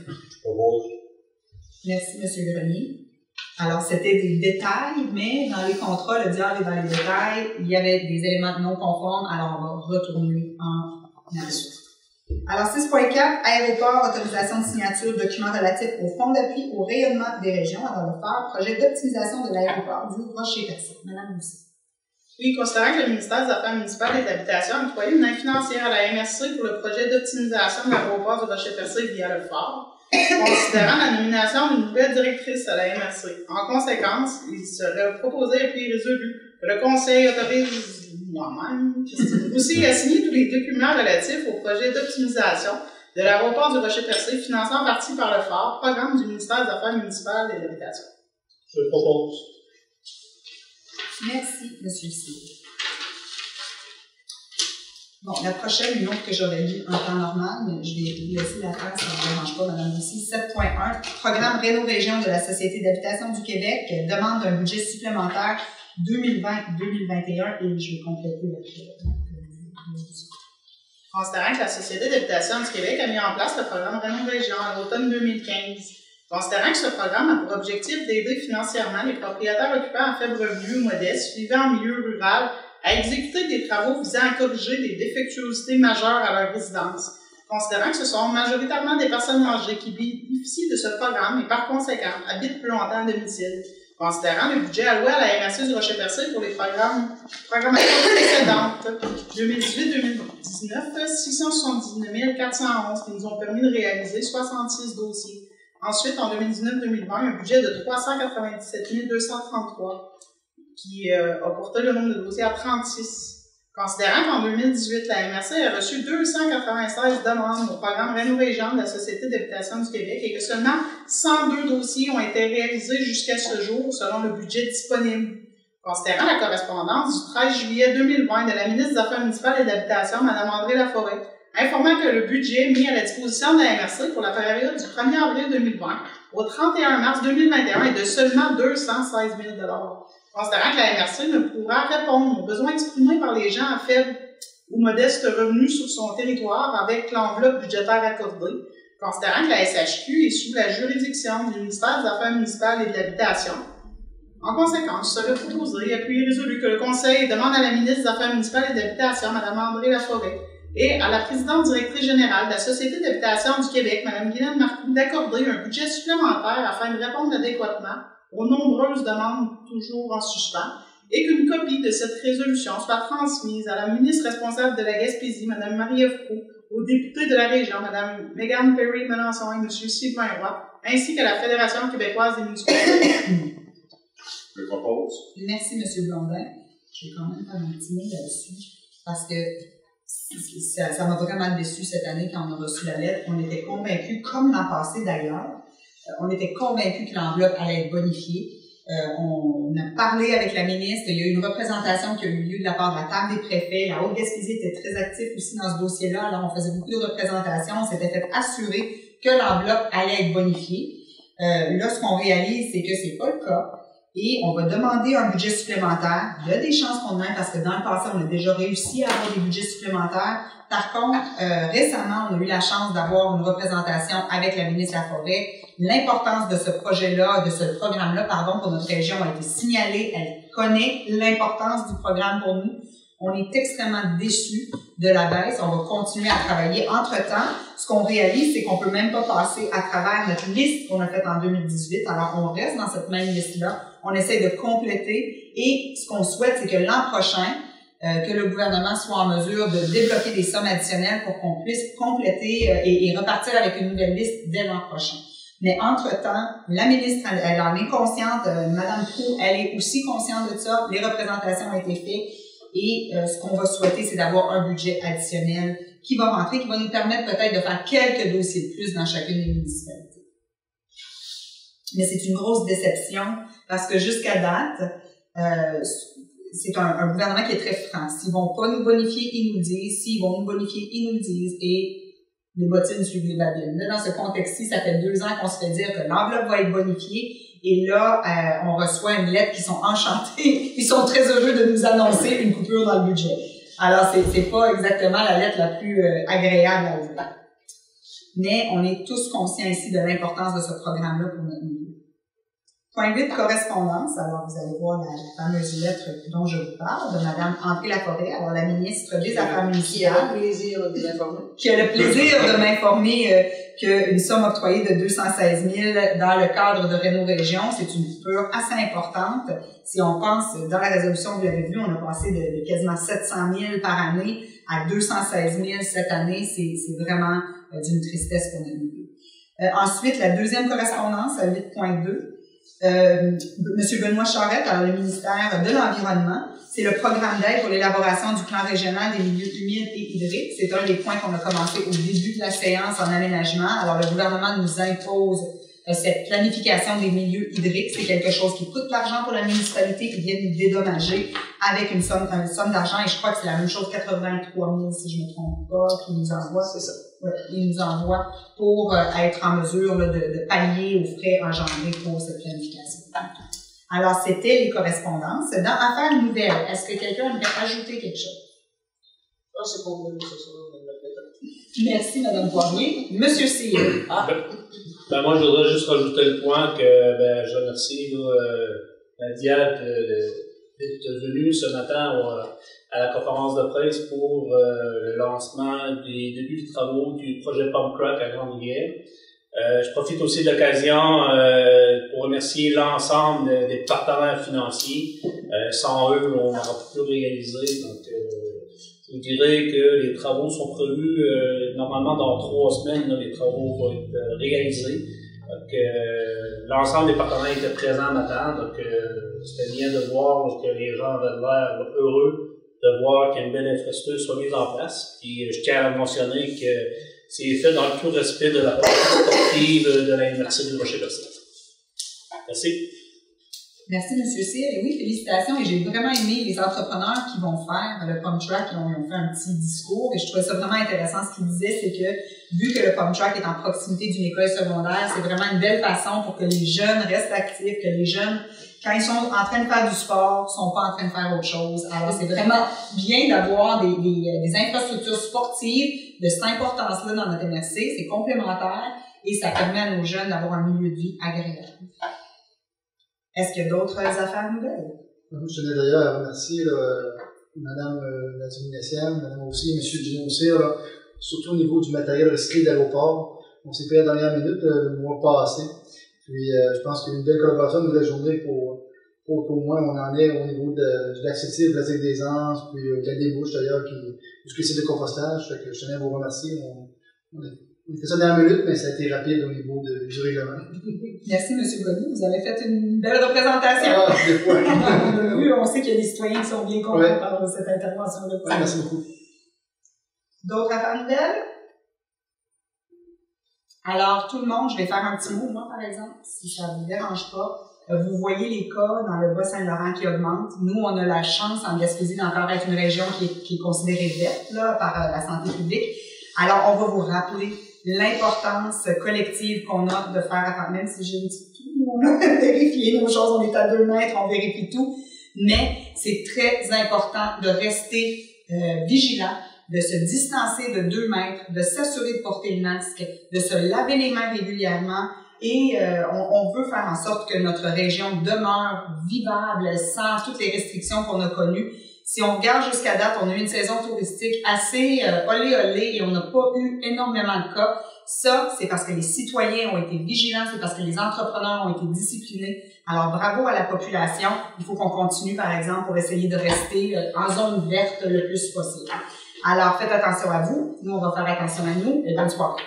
Speaker 1: Merci, M. Grenier. Alors, c'était des détails, mais dans les contrats, le diable est dans les détails. Il y avait des éléments non conformes, alors on va retourner en arrière. Alors, 6.4, aéroport, autorisation de signature, documents relatifs au fonds d'appui au rayonnement des régions. Alors, le phare, projet d'optimisation de l'aéroport du Rocher-Percé. Madame Lucie.
Speaker 3: Oui, considérant que le ministère des Affaires municipales et de l'Habitation a employé une aide financière à la MRC pour le projet d'optimisation de l'aéroport du Rocher-Percé via le phare, considérant la nomination d'une nouvelle directrice à la MRC. En conséquence, il serait proposé et puis résolu que le Conseil autorise moi-même aussi à signer tous les documents relatifs au projet d'optimisation de l'aéroport du Rocher-Percé, financé en partie par le phare, programme du ministère des Affaires municipales et de l'Habitation.
Speaker 4: Je le propose.
Speaker 1: Merci, M. Cyr. Bon, la prochaine, une autre que j'aurais lue en temps normal, mais je vais laisser la faire, ça ne me dérange pas, Mme Lucie. 7.1, programme Réno-Région de la Société d'habitation du Québec demande un budget supplémentaire 2020-2021 et je vais compléter la
Speaker 3: Considérant que la Société d'habitation du Québec a mis en place le programme Réno-Région à l'automne 2015, considérant que ce programme a pour objectif d'aider financièrement les propriétaires occupants à faible revenu ou modeste vivant en milieu rural à exécuter des travaux visant à corriger des défectuosités majeures à leur résidence, considérant que ce sont majoritairement des personnes âgées qui bénéficient de ce programme et par conséquent habitent plus longtemps à domicile, considérant le budget alloué à la MRC du Rocher-Percé pour les programmations précédentes 2018-2019, 679 411 qui nous ont permis de réaliser 66 dossiers. Ensuite, en 2019-2020, un budget de 397 233 qui a porté le nombre de dossiers à 36. Considérant qu'en 2018, la MRC a reçu 296 demandes au programme Réno-Région de la Société d'habitation du Québec et que seulement 102 dossiers ont été réalisés jusqu'à ce jour selon le budget disponible. Considérant la correspondance du 13 juillet 2020 de la ministre des Affaires municipales et de l'Habitation, Mme André Laforêt, informant que le budget mis à la disposition de la MRC pour la période du 1er avril 2020 au 31 mars 2021 est de seulement 216 000 $. Considérant que la MRC ne pourra répondre aux besoins exprimés par les gens à faible ou modeste revenus sur son territoire avec l'enveloppe budgétaire accordée, considérant que la SHQ est sous la juridiction du ministère des Affaires municipales et de l'Habitation. En conséquence, il serait proposé, appuyé et résolu que le Conseil demande à la ministre des Affaires municipales et de l'Habitation, Mme André Laforêt, et à la présidente directrice générale de la Société d'habitation du Québec, Mme Guylaine Marcoux, d'accorder un budget supplémentaire afin de répondre adéquatement aux nombreuses demandes toujours en suspens, et qu'une copie de cette résolution soit transmise à la ministre responsable de la Gaspésie, Mme Marie-Ève Proulx, aux députés de la région, Mme Megan Perry-Melançon et M. Sylvain Roy, ainsi qu'à la Fédération québécoise des municipalités.
Speaker 2: Je propose.
Speaker 1: Merci, M. Blondin. Je vais quand même faire un petit mot là-dessus, parce que ça m'a vraiment déçu cette année quand on a reçu la lettre. On était convaincus, comme l'an passé d'ailleurs, on était convaincus que l'enveloppe allait être bonifiée. On a parlé avec la ministre, il y a eu une représentation qui a eu lieu de la part de la table des préfets. La Haute-Gaspésie était très active aussi dans ce dossier-là, alors on faisait beaucoup de représentations, on s'était fait assurer que l'enveloppe allait être bonifiée. Là, ce qu'on réalise, c'est que c'est pas le cas. Et on va demander un budget supplémentaire. Il y a des chances qu'on en ait parce que dans le passé, on a déjà réussi à avoir des budgets supplémentaires. Par contre, récemment, on a eu la chance d'avoir une représentation avec la ministre Laforêt. L'importance de ce projet-là, de ce programme-là, pardon, pour notre région a été signalée. Elle connaît l'importance du programme pour nous. On est extrêmement déçus de la baisse. On va continuer à travailler. Entre-temps, ce qu'on réalise, c'est qu'on peut même pas passer à travers notre liste qu'on a faite en 2018. Alors, on reste dans cette même liste-là. On essaie de compléter. Et ce qu'on souhaite, c'est que l'an prochain, que le gouvernement soit en mesure de débloquer des sommes additionnelles pour qu'on puisse compléter et repartir avec une nouvelle liste dès l'an prochain. Mais entre-temps, la ministre, elle en est consciente. Mme Proulx, elle est aussi consciente de ça. Les représentations ont été faites. Et ce qu'on va souhaiter, c'est d'avoir un budget additionnel qui va rentrer, qui va nous permettre peut-être de faire quelques dossiers de plus dans chacune des municipalités. Mais c'est une grosse déception parce que jusqu'à date, c'est un gouvernement qui est très franc. S'ils vont pas nous bonifier, ils nous le disent. S'ils vont nous bonifier, ils nous le disent. Et les bottines suivent les babines. Là, dans ce contexte-ci, ça fait 2 ans qu'on se fait dire que l'enveloppe va être bonifiée. Et là, on reçoit une lettre qui sont enchantés. Ils sont très heureux de nous annoncer une coupure dans le budget. Alors, c'est pas exactement la lettre la plus agréable à ouvrir. Mais on est tous conscients ici de l'importance de ce programme-là pour notre milieu. Point 8, correspondance. Alors, vous allez voir la fameuse lettre dont je vous parle, de Mme André Laforêt, alors la ministre des Affaires municipales. Qui a le plaisir de m'informer qu'une somme octroyée de 216 000 dans le cadre de Réno-Région, c'est une coupure assez importante. Si on pense, dans la résolution, vous l'avez vu, on a passé de quasiment 700 000 par année à 216 000 cette année. C'est vraiment d'une tristesse pour notre milieu. Ensuite, la deuxième correspondance, à 8.2. Monsieur Benoît Charette, alors le ministère de l'Environnement, c'est le programme d'aide pour l'élaboration du plan régional des milieux humides et hydriques. C'est un des points qu'on a commencé au début de la séance en aménagement. Alors, le gouvernement nous impose cette planification des milieux hydriques. C'est quelque chose qui coûte de l'argent pour la municipalité, qui vient nous dédommager avec une somme d'argent. Et je crois que c'est la même chose, 83 000, si je ne me trompe pas, qui nous envoie. C'est ça. Ouais, il nous envoie pour être en mesure là, de pallier aux frais engendrés pour cette planification. Alors, c'était les correspondances. Dans Affaires nouvelles, est-ce que quelqu'un aimerait ajouter quelque chose?
Speaker 5: Ah, c'est pour vous, ce soir.
Speaker 1: Merci, Mme Poirier. Monsieur Cyr.
Speaker 4: Moi, je voudrais juste rajouter le point que je remercie la DIAD d'être venue ce matin à la conférence de presse pour le lancement des débuts des travaux du projet Pump Crack à Grande-Rivière. Je profite aussi de l'occasion pour remercier l'ensemble des partenaires financiers. Sans eux, on n'aura pas pu réaliser. Donc, je vous dirais que les travaux sont prévus normalement dans 3 semaines. Là, les travaux vont être réalisés. Donc, l'ensemble des partenaires étaient présents matin. Donc, c'était bien de voir que les gens avaient l'air heureux de voir qu'une belle infrastructure soit mise en place. Puis je tiens à mentionner que c'est fait dans le tout respect de la partie sportive de la MRC du Rocher-Percé. Merci.
Speaker 1: Merci, M. Cyr. Et oui, félicitations. Et j'ai vraiment aimé les entrepreneurs qui vont faire le pump track. Ils ont fait un petit discours. Et je trouvais ça vraiment intéressant. Ce qu'ils disaient, c'est que vu que le pump track est en proximité d'une école secondaire, c'est vraiment une belle façon pour que les jeunes restent actifs, que les jeunes, quand ils sont en train de faire du sport, sont pas en train de faire autre chose. Alors, c'est vraiment bien d'avoir des infrastructures sportives de cette importance-là dans notre MRC. C'est complémentaire et ça permet à nos jeunes d'avoir un milieu de vie agréable. Est-ce qu'il y a d'autres affaires nouvelles?
Speaker 6: Je tenais d'ailleurs à remercier Mme Nadine Messiaen, Mme aussi, M. Gino Cyr, surtout au niveau du matériel recyclé d'aéroport. On s'est fait à la dernière minute le mois passé. Puis je pense qu'il y a une belle collaboration, une belle journée pour qu'au moins on en est au niveau de l'activité de plastique des Anses, puis de la débouche d'ailleurs, tout ce qui est de compostage. Fait que je tenais à vous remercier. On fait ça dans la minute, mais ça a été rapide au niveau du règlement.
Speaker 1: Merci, M. Brogny. Vous avez fait une belle représentation.
Speaker 6: Ah, des fois.
Speaker 1: On sait qu'il y a des citoyens qui sont bien contents par cette intervention-là.
Speaker 6: Ouais, merci beaucoup.
Speaker 1: D'autres affaires nouvelles? Alors, tout le monde, je vais faire un petit mot, moi, par exemple, si ça ne vous dérange pas. Vous voyez les cas dans le Bas-Saint-Laurent qui augmentent. Nous, on a la chance en Gaspésie d'encore être une région qui est considérée verte là, par la santé publique. Alors, on va vous rappeler l'importance collective qu'on a de faire attention, même si j'ai une petite toux, on a vérifié nos choses, on est à 2 mètres, on vérifie tout, mais c'est très important de rester vigilant, de se distancer de 2 mètres, de s'assurer de porter le masque, de se laver les mains régulièrement et on veut faire en sorte que notre région demeure vivable sans toutes les restrictions qu'on a connues. Si on regarde jusqu'à date, on a eu une saison touristique assez olé et on n'a pas eu énormément de cas. Ça, c'est parce que les citoyens ont été vigilants, c'est parce que les entrepreneurs ont été disciplinés. Alors, bravo à la population. Il faut qu'on continue, par exemple, pour essayer de rester en zone verte le plus possible. Alors, faites attention à vous. Nous, on va faire attention à nous et bonne soirée.